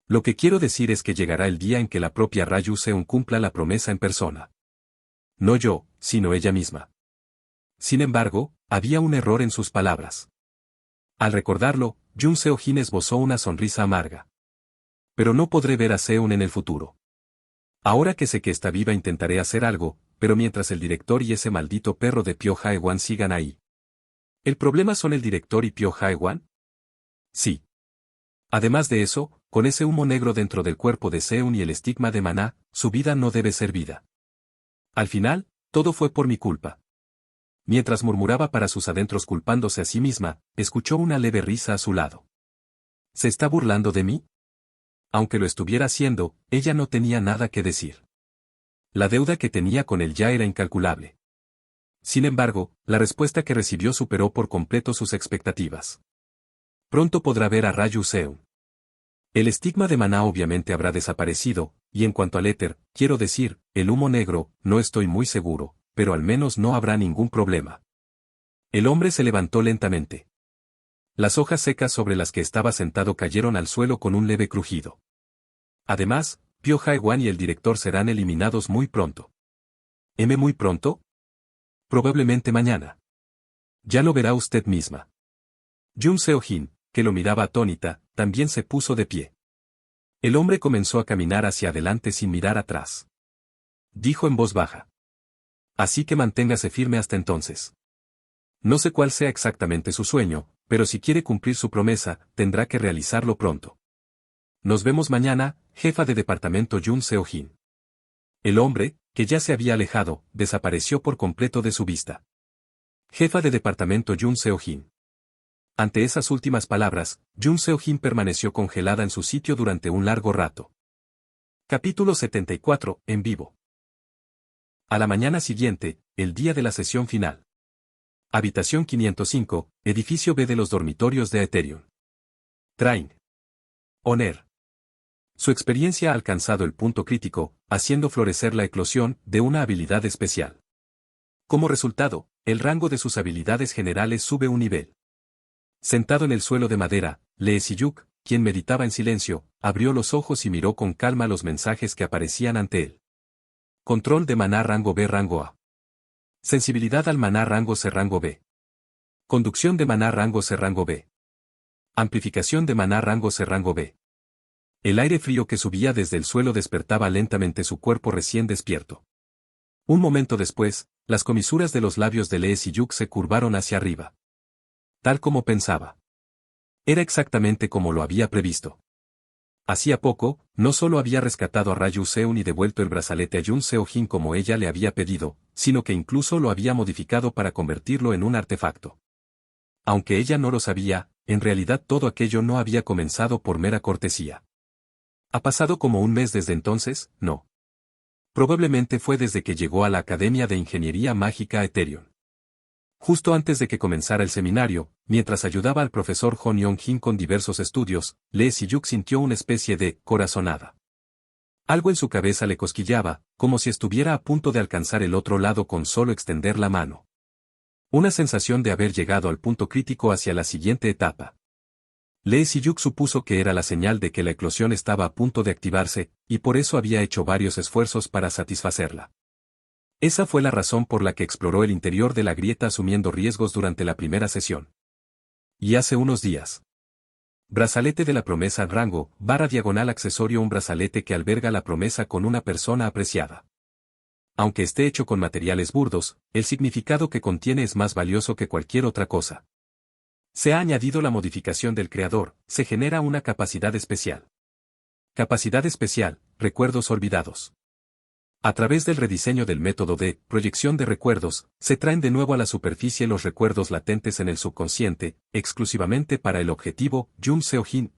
Lo que quiero decir es que llegará el día en que la propia Ryu Seung cumpla la promesa en persona. No yo, sino ella misma. Sin embargo, había un error en sus palabras. Al recordarlo, Jun Seo-jin esbozó una sonrisa amarga. Pero no podré ver a Seung en el futuro. Ahora que sé que está viva intentaré hacer algo, pero mientras el director y ese maldito perro de Pyo Jae-wan sigan ahí. ¿El problema son el director y Pyo Jae-wan? Sí. Además de eso, con ese humo negro dentro del cuerpo de Seung y el estigma de Maná, su vida no debe ser vida. Al final, todo fue por mi culpa. Mientras murmuraba para sus adentros culpándose a sí misma, escuchó una leve risa a su lado. ¿Se está burlando de mí? Aunque lo estuviera haciendo, ella no tenía nada que decir. La deuda que tenía con él ya era incalculable. Sin embargo, la respuesta que recibió superó por completo sus expectativas. Pronto podrá ver a Ryu Seung. El estigma de Maná obviamente habrá desaparecido, y en cuanto al éter, quiero decir, el humo negro, no estoy muy seguro, pero al menos no habrá ningún problema. El hombre se levantó lentamente. Las hojas secas sobre las que estaba sentado cayeron al suelo con un leve crujido. Además, Pyo Jae-wan y el director serán eliminados muy pronto. ¿Muy pronto? Probablemente mañana. Ya lo verá usted misma. Jun Seo-jin, que lo miraba atónita, también se puso de pie. El hombre comenzó a caminar hacia adelante sin mirar atrás. Dijo en voz baja. Así que manténgase firme hasta entonces. No sé cuál sea exactamente su sueño, pero si quiere cumplir su promesa, tendrá que realizarlo pronto. Nos vemos mañana, jefa de departamento Jun Seo-jin. El hombre, que ya se había alejado, desapareció por completo de su vista. Jefa de departamento Jun Seo-jin. Ante esas últimas palabras, Jun Seo-jin permaneció congelada en su sitio durante un largo rato. Capítulo 74, en vivo. A la mañana siguiente, el día de la sesión final. Habitación 505, edificio B de los dormitorios de Aetherium. Train. Oner. Su experiencia ha alcanzado el punto crítico, haciendo florecer la eclosión de una habilidad especial. Como resultado, el rango de sus habilidades generales sube un nivel. Sentado en el suelo de madera, Lee Si-yuk, quien meditaba en silencio, abrió los ojos y miró con calma los mensajes que aparecían ante él. Control de maná rango B rango A. Sensibilidad al maná rango C rango B. Conducción de maná rango C rango B. Amplificación de maná rango C rango B. El aire frío que subía desde el suelo despertaba lentamente su cuerpo recién despierto. Un momento después, las comisuras de los labios de Lee Si-yuk se curvaron hacia arriba. Tal como pensaba. Era exactamente como lo había previsto. Hacía poco, no solo había rescatado a Ryu Seun y devuelto el brazalete a Jun Seo-jin como ella le había pedido, sino que incluso lo había modificado para convertirlo en un artefacto. Aunque ella no lo sabía, en realidad todo aquello no había comenzado por mera cortesía. ¿Ha pasado como un mes desde entonces? No. Probablemente fue desde que llegó a la Academia de Ingeniería Mágica Ethereum. Justo antes de que comenzara el seminario, mientras ayudaba al profesor Hon Yong-jin con diversos estudios, Lee Si-yuk sintió una especie de corazonada. Algo en su cabeza le cosquillaba, como si estuviera a punto de alcanzar el otro lado con solo extender la mano. Una sensación de haber llegado al punto crítico hacia la siguiente etapa. Lee Si-yuk supuso que era la señal de que la eclosión estaba a punto de activarse, y por eso había hecho varios esfuerzos para satisfacerla. Esa fue la razón por la que exploró el interior de la grieta asumiendo riesgos durante la primera sesión. Y hace unos días. Brazalete de la promesa rango, barra diagonal accesorio un brazalete que alberga la promesa con una persona apreciada. Aunque esté hecho con materiales burdos, el significado que contiene es más valioso que cualquier otra cosa. Se ha añadido la modificación del creador, se genera una capacidad especial. Capacidad especial, recuerdos olvidados. A través del rediseño del método de proyección de recuerdos, se traen de nuevo a la superficie los recuerdos latentes en el subconsciente, exclusivamente para el objetivo Jun Seo-jin.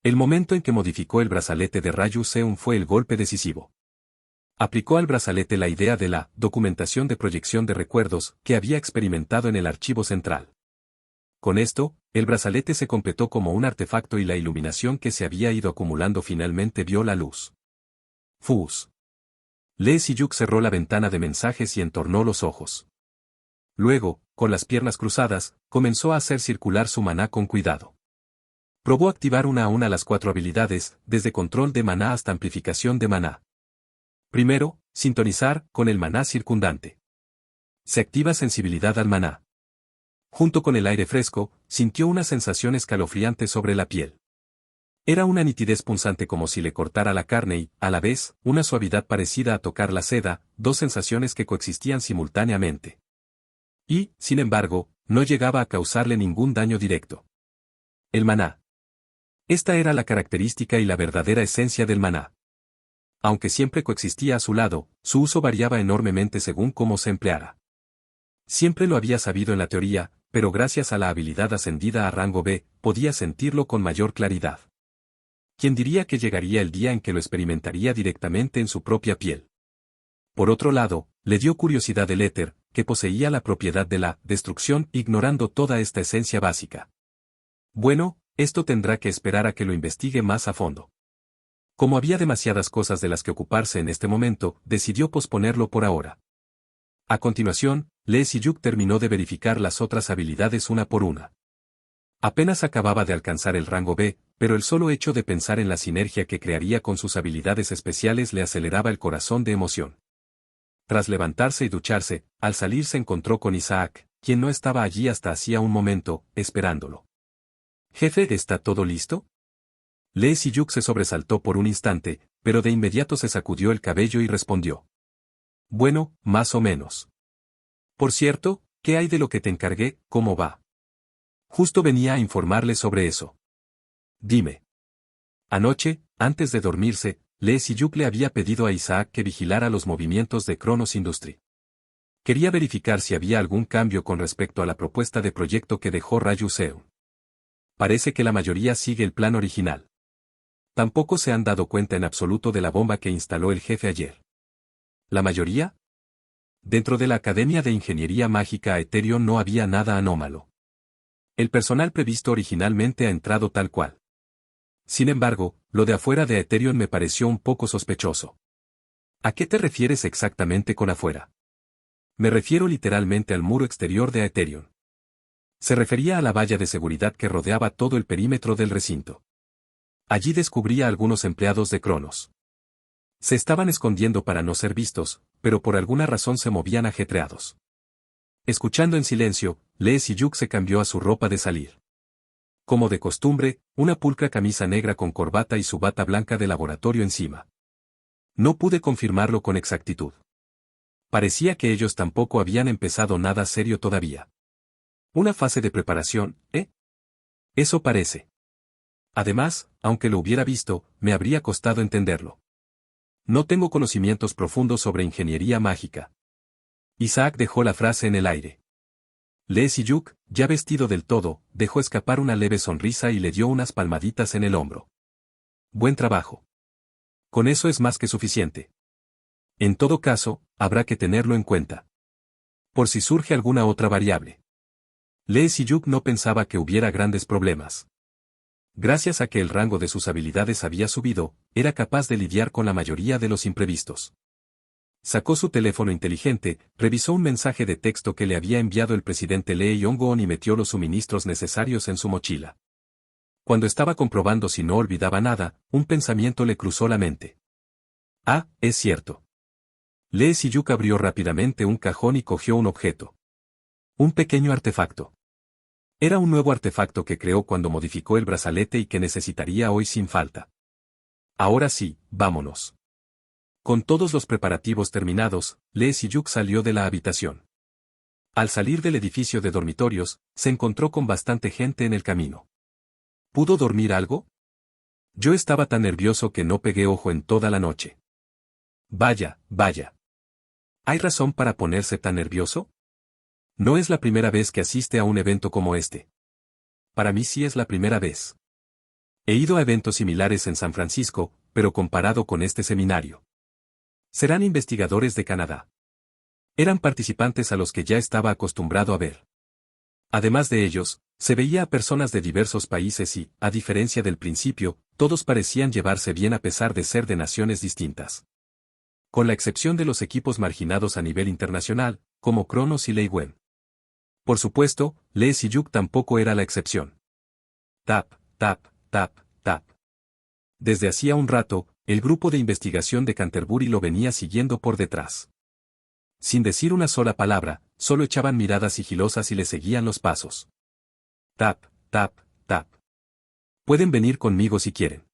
El momento en que modificó el brazalete de Ryu Seun fue el golpe decisivo. Aplicó al brazalete la idea de la documentación de proyección de recuerdos que había experimentado en el archivo central. Con esto, el brazalete se completó como un artefacto y la iluminación que se había ido acumulando finalmente vio la luz. Fus. Lee Si-yuk cerró la ventana de mensajes y entornó los ojos. Luego, con las piernas cruzadas, comenzó a hacer circular su maná con cuidado. Probó activar una a una las 4 habilidades, desde control de maná hasta amplificación de maná. Primero, sintonizar con el maná circundante. Se activa sensibilidad al maná. Junto con el aire fresco, sintió una sensación escalofriante sobre la piel. Era una nitidez punzante como si le cortara la carne y, a la vez, una suavidad parecida a tocar la seda, dos sensaciones que coexistían simultáneamente. Y, sin embargo, no llegaba a causarle ningún daño directo. El maná. Esta era la característica y la verdadera esencia del maná. Aunque siempre coexistía a su lado, su uso variaba enormemente según cómo se empleara. Siempre lo había sabido en la teoría, pero gracias a la habilidad ascendida a rango B, podía sentirlo con mayor claridad. ¿Quién diría que llegaría el día en que lo experimentaría directamente en su propia piel? Por otro lado, le dio curiosidad el éter, que poseía la propiedad de la destrucción ignorando toda esta esencia básica. Bueno, esto tendrá que esperar a que lo investigue más a fondo. Como había demasiadas cosas de las que ocuparse en este momento, decidió posponerlo por ahora. A continuación, Lee Si-yuk terminó de verificar las otras habilidades una por una. Apenas acababa de alcanzar el rango B, pero el solo hecho de pensar en la sinergia que crearía con sus habilidades especiales le aceleraba el corazón de emoción. Tras levantarse y ducharse, al salir se encontró con Isaac, quien no estaba allí hasta hacía un momento, esperándolo. «Jefe, ¿está todo listo?» Lee Si-yuk se sobresaltó por un instante, pero de inmediato se sacudió el cabello y respondió. «Bueno, más o menos. Por cierto, ¿qué hay de lo que te encargué? ¿Cómo va?» Justo venía a informarle sobre eso. Dime. Anoche, antes de dormirse, Lee Si-yuk le había pedido a Isaac que vigilara los movimientos de Cronos Industry. Quería verificar si había algún cambio con respecto a la propuesta de proyecto que dejó Ryu Seun. Parece que la mayoría sigue el plan original. Tampoco se han dado cuenta en absoluto de la bomba que instaló el jefe ayer. ¿La mayoría? Dentro de la Academia de Ingeniería Mágica Ethereum no había nada anómalo. El personal previsto originalmente ha entrado tal cual. Sin embargo, lo de afuera de Ethereum me pareció un poco sospechoso. ¿A qué te refieres exactamente con afuera? Me refiero literalmente al muro exterior de Ethereum. Se refería a la valla de seguridad que rodeaba todo el perímetro del recinto. Allí descubrí a algunos empleados de Cronos. Se estaban escondiendo para no ser vistos, pero por alguna razón se movían ajetreados. Escuchando en silencio, Lee Si-yuk se cambió a su ropa de salir. Como de costumbre, una pulcra camisa negra con corbata y su bata blanca de laboratorio encima. No pude confirmarlo con exactitud. Parecía que ellos tampoco habían empezado nada serio todavía. Una fase de preparación, ¿eh? Eso parece. Además, aunque lo hubiera visto, me habría costado entenderlo. No tengo conocimientos profundos sobre ingeniería mágica. Isaac dejó la frase en el aire. Lee Si-yuk, ya vestido del todo, dejó escapar una leve sonrisa y le dio unas palmaditas en el hombro. Buen trabajo. Con eso es más que suficiente. En todo caso, habrá que tenerlo en cuenta. Por si surge alguna otra variable. Lee Si-yuk no pensaba que hubiera grandes problemas. Gracias a que el rango de sus habilidades había subido, era capaz de lidiar con la mayoría de los imprevistos. Sacó su teléfono inteligente, revisó un mensaje de texto que le había enviado el presidente Lee Yong-gon y metió los suministros necesarios en su mochila. Cuando estaba comprobando si no olvidaba nada, un pensamiento le cruzó la mente. Ah, es cierto. Lee Si-yuk abrió rápidamente un cajón y cogió un objeto. Un pequeño artefacto. Era un nuevo artefacto que creó cuando modificó el brazalete y que necesitaría hoy sin falta. Ahora sí, vámonos. Con todos los preparativos terminados, Lee Si-yuk salió de la habitación. Al salir del edificio de dormitorios, se encontró con bastante gente en el camino. ¿Pudo dormir algo? Yo estaba tan nervioso que no pegué ojo en toda la noche. Vaya, vaya. ¿Hay razón para ponerse tan nervioso? No es la primera vez que asiste a un evento como este. Para mí sí es la primera vez. He ido a eventos similares en San Francisco, pero comparado con este seminario. Serán investigadores de Canadá. Eran participantes a los que ya estaba acostumbrado a ver. Además de ellos, se veía a personas de diversos países y, a diferencia del principio, todos parecían llevarse bien a pesar de ser de naciones distintas. Con la excepción de los equipos marginados a nivel internacional, como Cronos y Lei Wen. Por supuesto, Lee Si-yuk tampoco era la excepción. Tap, tap, tap, tap. Desde hacía un rato, el grupo de investigación de Canterbury lo venía siguiendo por detrás. Sin decir una sola palabra, solo echaban miradas sigilosas y le seguían los pasos. Tap, tap, tap. Pueden venir conmigo si quieren.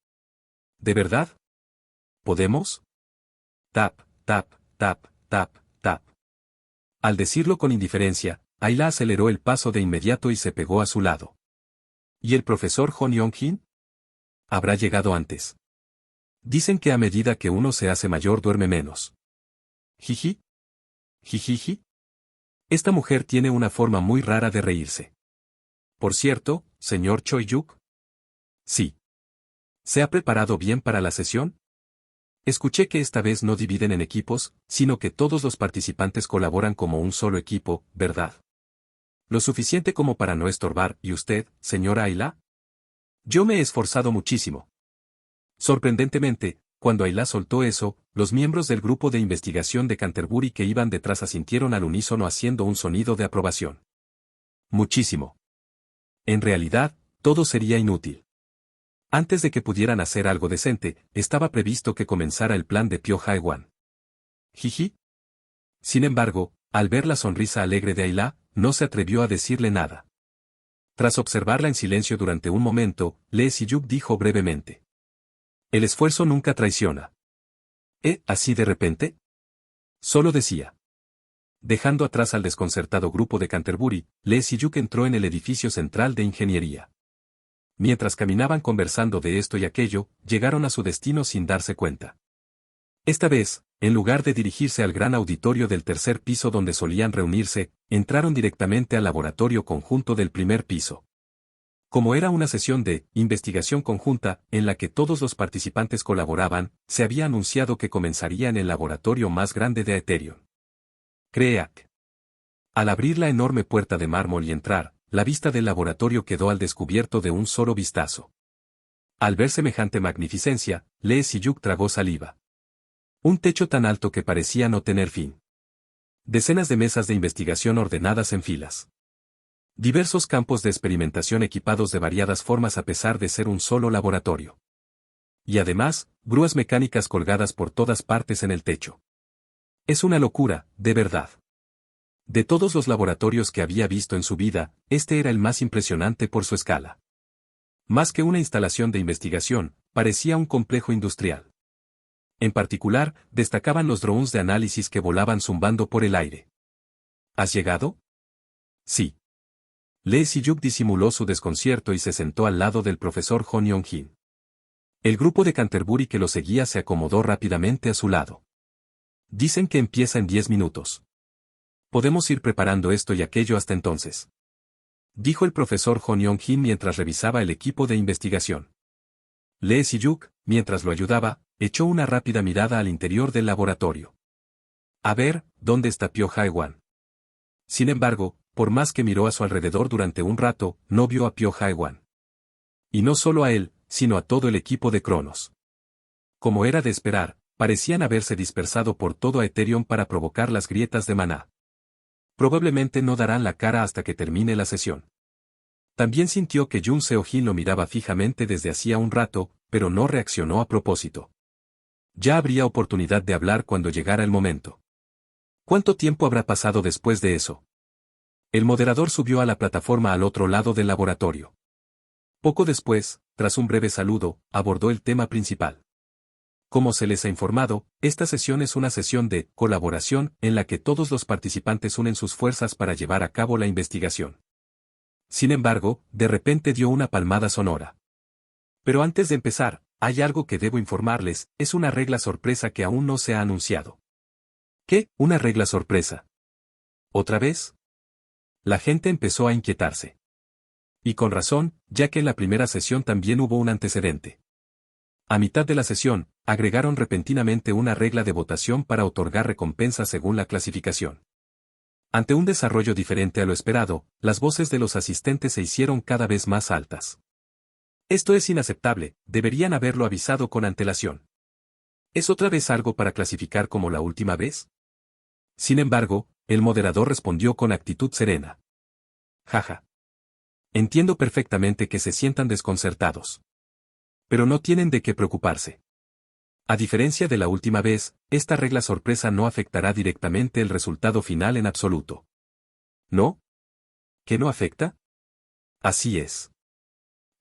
¿De verdad? ¿Podemos? Tap, tap, tap, tap, tap. Al decirlo con indiferencia, Ayla aceleró el paso de inmediato y se pegó a su lado. ¿Y el profesor Hon Yong-hin? Habrá llegado antes. Dicen que a medida que uno se hace mayor duerme menos. Jiji. Jijiji. Esta mujer tiene una forma muy rara de reírse. Por cierto, señor Choi-yuk. Sí. ¿Se ha preparado bien para la sesión? Escuché que esta vez no dividen en equipos, sino que todos los participantes colaboran como un solo equipo, ¿verdad? Lo suficiente como para no estorbar, ¿y usted, señora Ayla? Yo me he esforzado muchísimo. Sorprendentemente, cuando Ayla soltó eso, los miembros del grupo de investigación de Canterbury que iban detrás asintieron al unísono haciendo un sonido de aprobación. Muchísimo. En realidad, todo sería inútil. Antes de que pudieran hacer algo decente, estaba previsto que comenzara el plan de Pyo Jae-wan. Jiji. Sin embargo, al ver la sonrisa alegre de Ayla, no se atrevió a decirle nada. Tras observarla en silencio durante un momento, Lee Si-yuk dijo brevemente. El esfuerzo nunca traiciona. ¿Así de repente? Solo decía. Dejando atrás al desconcertado grupo de Canterbury, Lee Si-yuk entró en el edificio central de ingeniería. Mientras caminaban conversando de esto y aquello, llegaron a su destino sin darse cuenta. Esta vez, en lugar de dirigirse al gran auditorio del tercer piso donde solían reunirse, entraron directamente al laboratorio conjunto del primer piso. Como era una sesión de investigación conjunta, en la que todos los participantes colaboraban, se había anunciado que comenzaría en el laboratorio más grande de Aetherion. CREAC. Al abrir la enorme puerta de mármol y entrar, la vista del laboratorio quedó al descubierto de un solo vistazo. Al ver semejante magnificencia, Lee Si-yuk tragó saliva. Un techo tan alto que parecía no tener fin. Decenas de mesas de investigación ordenadas en filas. Diversos campos de experimentación equipados de variadas formas a pesar de ser un solo laboratorio. Y además, grúas mecánicas colgadas por todas partes en el techo. Es una locura, de verdad. De todos los laboratorios que había visto en su vida, este era el más impresionante por su escala. Más que una instalación de investigación, parecía un complejo industrial. En particular, destacaban los drones de análisis que volaban zumbando por el aire. ¿Has llegado? Sí. Lee Si-yuk disimuló su desconcierto y se sentó al lado del profesor Jo Young-jin. El grupo de Canterbury que lo seguía se acomodó rápidamente a su lado. Dicen que empieza en 10 minutos. Podemos ir preparando esto y aquello hasta entonces, dijo el profesor Jo Young-jin mientras revisaba el equipo de investigación. Lee Si-yuk, mientras lo ayudaba, echó una rápida mirada al interior del laboratorio. A ver, ¿dónde está Pyo Jae-wan? Sin embargo, por más que miró a su alrededor durante un rato, no vio a Pyo Jae-wan. Y no solo a él, sino a todo el equipo de Cronos. Como era de esperar, parecían haberse dispersado por todo Aetherium para provocar las grietas de maná. Probablemente no darán la cara hasta que termine la sesión. También sintió que Jun Seo-jin lo miraba fijamente desde hacía un rato, pero no reaccionó a propósito. Ya habría oportunidad de hablar cuando llegara el momento. ¿Cuánto tiempo habrá pasado después de eso? El moderador subió a la plataforma al otro lado del laboratorio. Poco después, tras un breve saludo, abordó el tema principal. Como se les ha informado, esta sesión es una sesión de colaboración en la que todos los participantes unen sus fuerzas para llevar a cabo la investigación. Sin embargo, de repente dio una palmada sonora. Pero antes de empezar, hay algo que debo informarles, es una regla sorpresa que aún no se ha anunciado. ¿Qué? ¿Una regla sorpresa? ¿Otra vez? La gente empezó a inquietarse. Y con razón, ya que en la primera sesión también hubo un antecedente. A mitad de la sesión, agregaron repentinamente una regla de votación para otorgar recompensas según la clasificación. Ante un desarrollo diferente a lo esperado, las voces de los asistentes se hicieron cada vez más altas. Esto es inaceptable, deberían haberlo avisado con antelación. ¿Es otra vez algo para clasificar como la última vez? Sin embargo, el moderador respondió con actitud serena. Jaja. Entiendo perfectamente que se sientan desconcertados. Pero no tienen de qué preocuparse. A diferencia de la última vez, esta regla sorpresa no afectará directamente el resultado final en absoluto. ¿No? ¿Qué no afecta? Así es.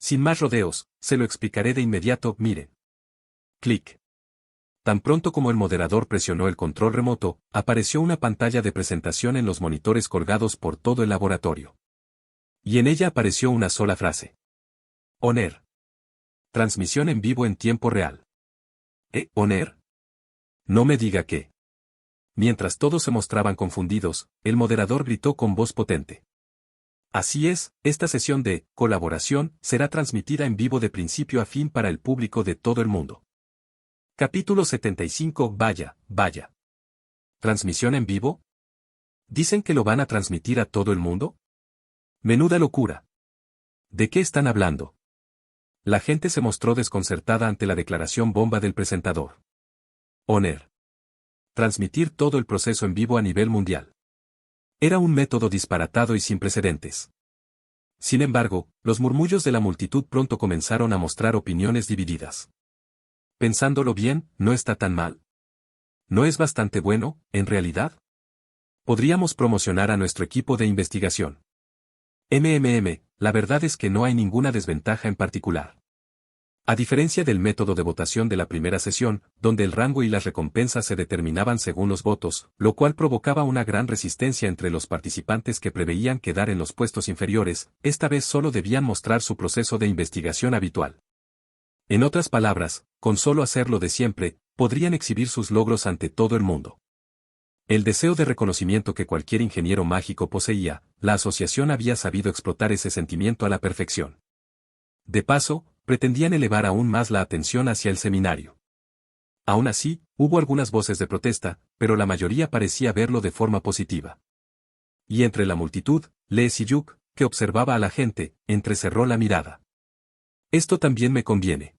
Sin más rodeos, se lo explicaré de inmediato, miren. Clic. Tan pronto como el moderador presionó el control remoto, apareció una pantalla de presentación en los monitores colgados por todo el laboratorio. Y en ella apareció una sola frase. On-air. Transmisión en vivo en tiempo real. ¿On-air? No me diga qué. Mientras todos se mostraban confundidos, el moderador gritó con voz potente. Así es, esta sesión de colaboración será transmitida en vivo de principio a fin para el público de todo el mundo. Capítulo 75. Vaya, vaya. ¿Transmisión en vivo? ¿Dicen que lo van a transmitir a todo el mundo? Menuda locura. ¿De qué están hablando? La gente se mostró desconcertada ante la declaración bomba del presentador. On-air. Transmitir todo el proceso en vivo a nivel mundial. Era un método disparatado y sin precedentes. Sin embargo, los murmullos de la multitud pronto comenzaron a mostrar opiniones divididas. Pensándolo bien, no está tan mal. ¿No es bastante bueno, en realidad? Podríamos promocionar a nuestro equipo de investigación. La verdad es que no hay ninguna desventaja en particular. A diferencia del método de votación de la primera sesión, donde el rango y las recompensas se determinaban según los votos, lo cual provocaba una gran resistencia entre los participantes que preveían quedar en los puestos inferiores, esta vez solo debían mostrar su proceso de investigación habitual. En otras palabras, con solo hacer lo de siempre, podrían exhibir sus logros ante todo el mundo. El deseo de reconocimiento que cualquier ingeniero mágico poseía, la asociación había sabido explotar ese sentimiento a la perfección. De paso, pretendían elevar aún más la atención hacia el seminario. Aún así, hubo algunas voces de protesta, pero la mayoría parecía verlo de forma positiva. Y entre la multitud, Lee Si-yuk, que observaba a la gente, entrecerró la mirada. Esto también me conviene.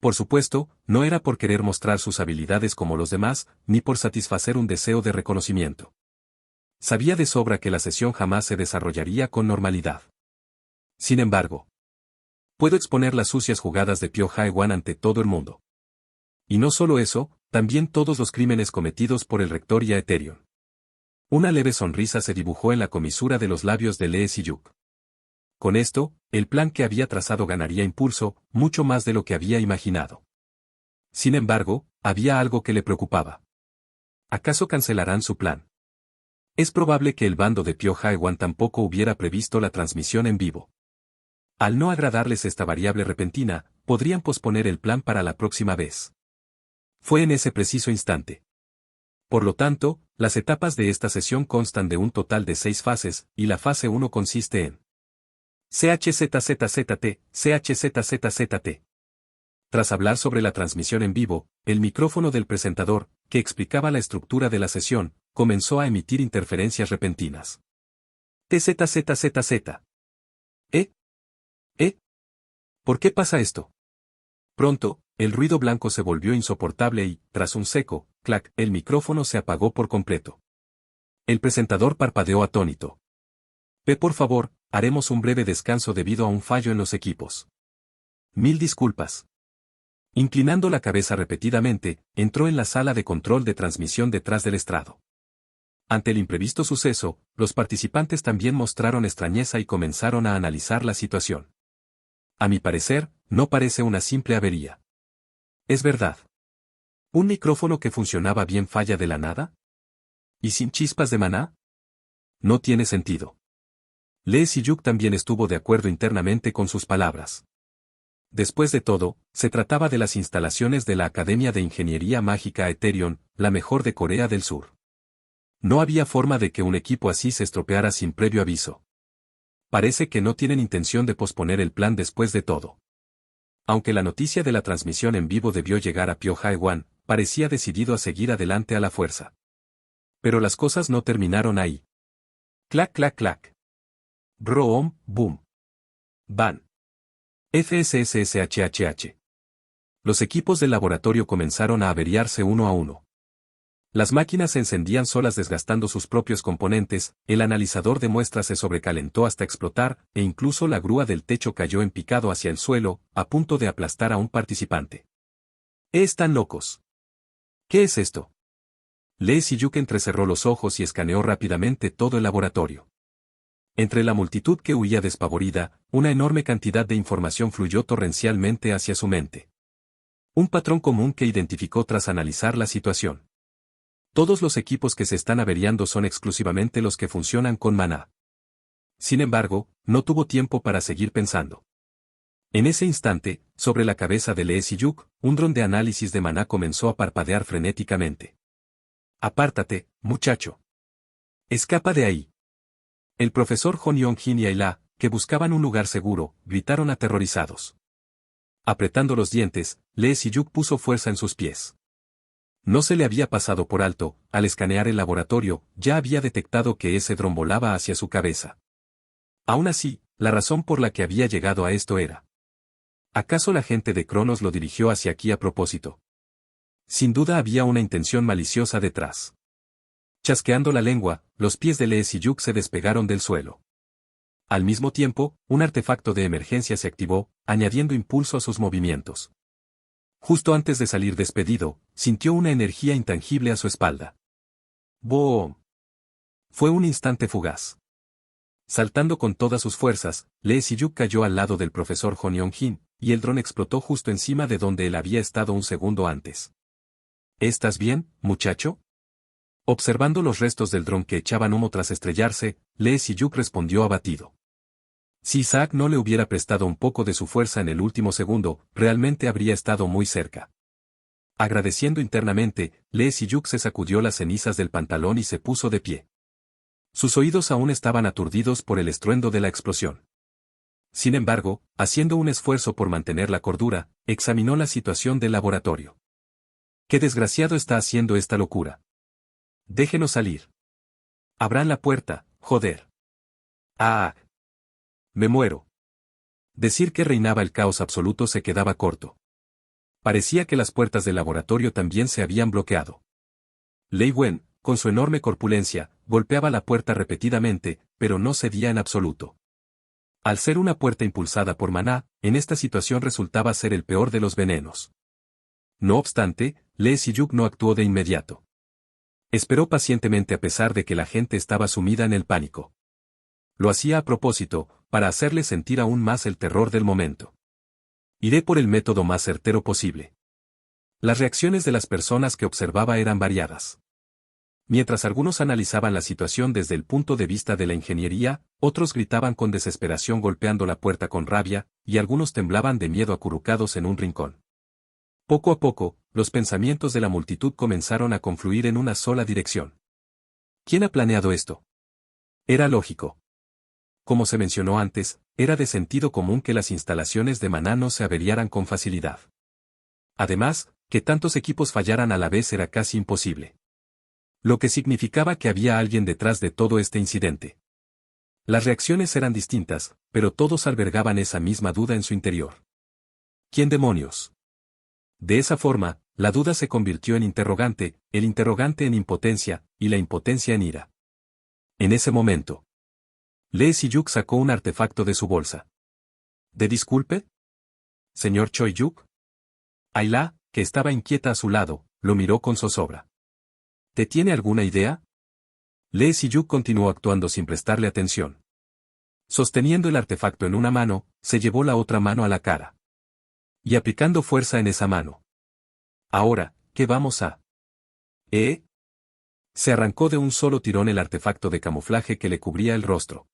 Por supuesto, no era por querer mostrar sus habilidades como los demás, ni por satisfacer un deseo de reconocimiento. Sabía de sobra que la sesión jamás se desarrollaría con normalidad. Sin embargo, puedo exponer las sucias jugadas de Pyo Jae-wan ante todo el mundo. Y no solo eso, también todos los crímenes cometidos por el rector y Aetherium. Una leve sonrisa se dibujó en la comisura de los labios de Lee Si-yuk. Con esto, el plan que había trazado ganaría impulso, mucho más de lo que había imaginado. Sin embargo, había algo que le preocupaba. ¿Acaso cancelarán su plan? Es probable que el bando de Pyo Jae-won tampoco hubiera previsto la transmisión en vivo. Al no agradarles esta variable repentina, podrían posponer el plan para la próxima vez. Fue en ese preciso instante. Por lo tanto, las etapas de esta sesión constan de un total de 6 fases, y la fase 1 consiste en CHZZZT, CHZZZT. Tras hablar sobre la transmisión en vivo, el micrófono del presentador, que explicaba la estructura de la sesión, comenzó a emitir interferencias repentinas. TZZZZ. ¿Eh? ¿Por qué pasa esto? Pronto, el ruido blanco se volvió insoportable y, tras un seco, clac, el micrófono se apagó por completo. El presentador parpadeó atónito. Por favor, haremos un breve descanso debido a un fallo en los equipos. Mil disculpas. Inclinando la cabeza repetidamente, entró en la sala de control de transmisión detrás del estrado. Ante el imprevisto suceso, los participantes también mostraron extrañeza y comenzaron a analizar la situación. A mi parecer, no parece una simple avería. Es verdad. ¿Un micrófono que funcionaba bien falla de la nada? ¿Y sin chispas de maná? No tiene sentido. Lee Si-yuk también estuvo de acuerdo internamente con sus palabras. Después de todo, se trataba de las instalaciones de la Academia de Ingeniería Mágica Eterion, la mejor de Corea del Sur. No había forma de que un equipo así se estropeara sin previo aviso. Parece que no tienen intención de posponer el plan después de todo. Aunque la noticia de la transmisión en vivo debió llegar a Pyo Jae-won, parecía decidido a seguir adelante a la fuerza. Pero las cosas no terminaron ahí. Clac clac clac. Broom, boom. Ban. FSSSHHH. Los equipos del laboratorio comenzaron a averiarse uno a uno. Las máquinas se encendían solas desgastando sus propios componentes, el analizador de muestras se sobrecalentó hasta explotar, e incluso la grúa del techo cayó en picado hacia el suelo, a punto de aplastar a un participante. ¿Están locos? ¿Qué es esto? Lee Si-yuk entrecerró los ojos y escaneó rápidamente todo el laboratorio. Entre la multitud que huía despavorida, una enorme cantidad de información fluyó torrencialmente hacia su mente. Un patrón común que identificó tras analizar la situación. Todos los equipos que se están averiando son exclusivamente los que funcionan con maná. Sin embargo, no tuvo tiempo para seguir pensando. En ese instante, sobre la cabeza de Lee Si-yuk, un dron de análisis de maná comenzó a parpadear frenéticamente. «Apártate, muchacho. Escapa de ahí». El profesor Hon Yong-jin y Ayla, que buscaban un lugar seguro, gritaron aterrorizados. Apretando los dientes, Lee Si-yuk puso fuerza en sus pies. No se le había pasado por alto, al escanear el laboratorio, ya había detectado que ese dron volaba hacia su cabeza. Aún así, la razón por la que había llegado a esto era. ¿Acaso la gente de Cronos lo dirigió hacia aquí a propósito? Sin duda había una intención maliciosa detrás. Chasqueando la lengua, los pies de Lee Si-yuk se despegaron del suelo. Al mismo tiempo, un artefacto de emergencia se activó, añadiendo impulso a sus movimientos. Justo antes de salir despedido, sintió una energía intangible a su espalda. ¡Boom! Fue un instante fugaz. Saltando con todas sus fuerzas, Lee Si-yuk cayó al lado del profesor Hon Yong-jin, y el dron explotó justo encima de donde él había estado un segundo antes. ¿Estás bien, muchacho? Observando los restos del dron que echaban humo tras estrellarse, Lee Si-yuk respondió abatido. Si Isaac no le hubiera prestado un poco de su fuerza en el último segundo, realmente habría estado muy cerca. Agradeciendo internamente, Lee Si-yuk se sacudió las cenizas del pantalón y se puso de pie. Sus oídos aún estaban aturdidos por el estruendo de la explosión. Sin embargo, haciendo un esfuerzo por mantener la cordura, examinó la situación del laboratorio. ¡Qué desgraciado está haciendo esta locura! Déjenos salir. Abran la puerta, joder. ¡Ah! Me muero. Decir que reinaba el caos absoluto se quedaba corto. Parecía que las puertas del laboratorio también se habían bloqueado. Lei Wen, con su enorme corpulencia, golpeaba la puerta repetidamente, pero no cedía en absoluto. Al ser una puerta impulsada por maná, en esta situación resultaba ser el peor de los venenos. No obstante, Lee Si-yuk no actuó de inmediato. Esperó pacientemente a pesar de que la gente estaba sumida en el pánico. Lo hacía a propósito, para hacerle sentir aún más el terror del momento. Iré por el método más certero posible. Las reacciones de las personas que observaba eran variadas. Mientras algunos analizaban la situación desde el punto de vista de la ingeniería, otros gritaban con desesperación golpeando la puerta con rabia, y algunos temblaban de miedo acurrucados en un rincón. Poco a poco, los pensamientos de la multitud comenzaron a confluir en una sola dirección. ¿Quién ha planeado esto? Era lógico. Como se mencionó antes, era de sentido común que las instalaciones de Maná no se averiaran con facilidad. Además, que tantos equipos fallaran a la vez era casi imposible. Lo que significaba que había alguien detrás de todo este incidente. Las reacciones eran distintas, pero todos albergaban esa misma duda en su interior. ¿Quién demonios? De esa forma, la duda se convirtió en interrogante, el interrogante en impotencia, y la impotencia en ira. En ese momento, Lee Si-yuk sacó un artefacto de su bolsa. ¿De disculpe? ¿Señor Choi-yuk? Ayla, que estaba inquieta a su lado, lo miró con zozobra. ¿Te tiene alguna idea? Lee Si-yuk continuó actuando sin prestarle atención. Sosteniendo el artefacto en una mano, se llevó la otra mano a la cara. Y aplicando fuerza en esa mano. Ahora, ¿qué vamos a? Se arrancó de un solo tirón el artefacto de camuflaje que le cubría el rostro.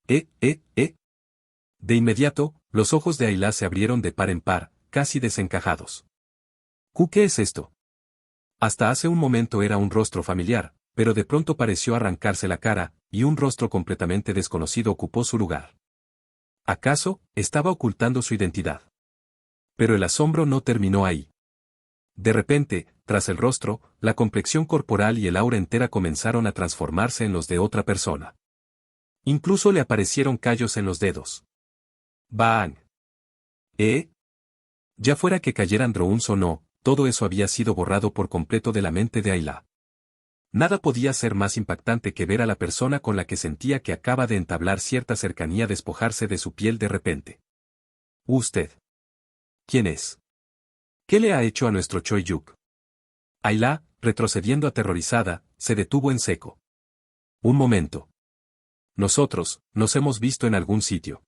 De inmediato, los ojos de Ayla se abrieron de par en par, casi desencajados. ¿Qué es esto? Hasta hace un momento era un rostro familiar, pero de pronto pareció arrancarse la cara, y un rostro completamente desconocido ocupó su lugar. ¿Acaso, estaba ocultando su identidad? Pero el asombro no terminó ahí. De repente, tras el rostro, la complexión corporal y el aura entera comenzaron a transformarse en los de otra persona. Incluso le aparecieron callos en los dedos. ¡Bang! Ya fuera que cayeran drones o no, todo eso había sido borrado por completo de la mente de Ayla. Nada podía ser más impactante que ver a la persona con la que sentía que acaba de entablar cierta cercanía despojarse de su piel de repente. ¿Usted? ¿Quién es? ¿Qué le ha hecho a nuestro Choi-yuk? Ayla, retrocediendo aterrorizada, se detuvo en seco. Un momento. Nosotros, nos hemos visto en algún sitio.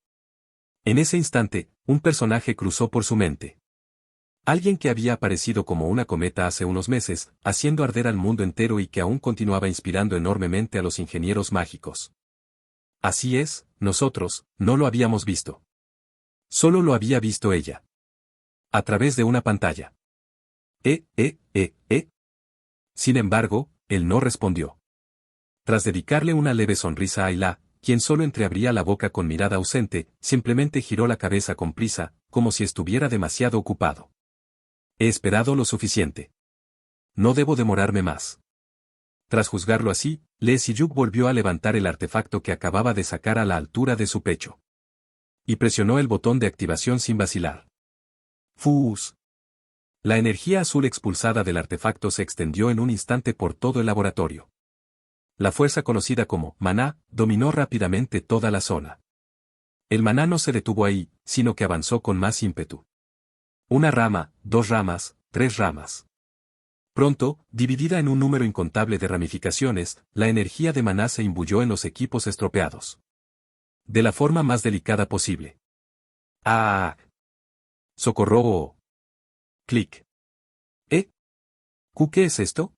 En ese instante, un personaje cruzó por su mente. Alguien que había aparecido como una cometa hace unos meses, haciendo arder al mundo entero y que aún continuaba inspirando enormemente a los ingenieros mágicos. Así es, nosotros, no lo habíamos visto. Solo lo había visto ella. A través de una pantalla. Sin embargo, él no respondió. Tras dedicarle una leve sonrisa a Ayla, quien solo entreabría la boca con mirada ausente, simplemente giró la cabeza con prisa, como si estuviera demasiado ocupado. He esperado lo suficiente. No debo demorarme más. Tras juzgarlo así, Lee Si-yuk volvió a levantar el artefacto que acababa de sacar a la altura de su pecho. Y presionó el botón de activación sin vacilar. ¡Fus! La energía azul expulsada del artefacto se extendió en un instante por todo el laboratorio. La fuerza conocida como maná dominó rápidamente toda la zona. El maná no se detuvo ahí, sino que avanzó con más ímpetu. Una rama, 2 ramas, 3 ramas. Pronto, dividida en un número incontable de ramificaciones, la energía de maná se imbuyó en los equipos estropeados. De la forma más delicada posible. ¡Ah! ¡Socorro! Clic. ¿Qué es esto?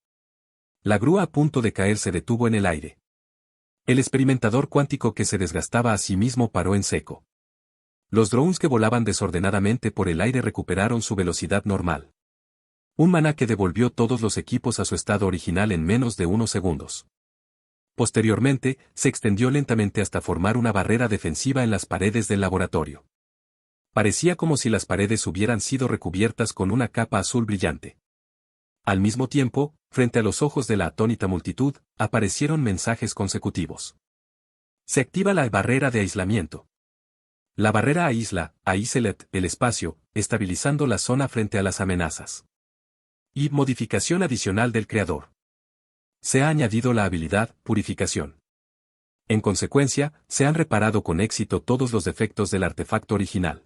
La grúa a punto de caer se detuvo en el aire. El experimentador cuántico que se desgastaba a sí mismo paró en seco. Los drones que volaban desordenadamente por el aire recuperaron su velocidad normal. Un maná que devolvió todos los equipos a su estado original en menos de unos segundos. Posteriormente, se extendió lentamente hasta formar una barrera defensiva en las paredes del laboratorio. Parecía como si las paredes hubieran sido recubiertas con una capa azul brillante. Al mismo tiempo, frente a los ojos de la atónita multitud, aparecieron mensajes consecutivos. Se activa la barrera de aislamiento. La barrera aísla el espacio, estabilizando la zona frente a las amenazas. Y modificación adicional del creador. Se ha añadido la habilidad purificación. En consecuencia, se han reparado con éxito todos los defectos del artefacto original.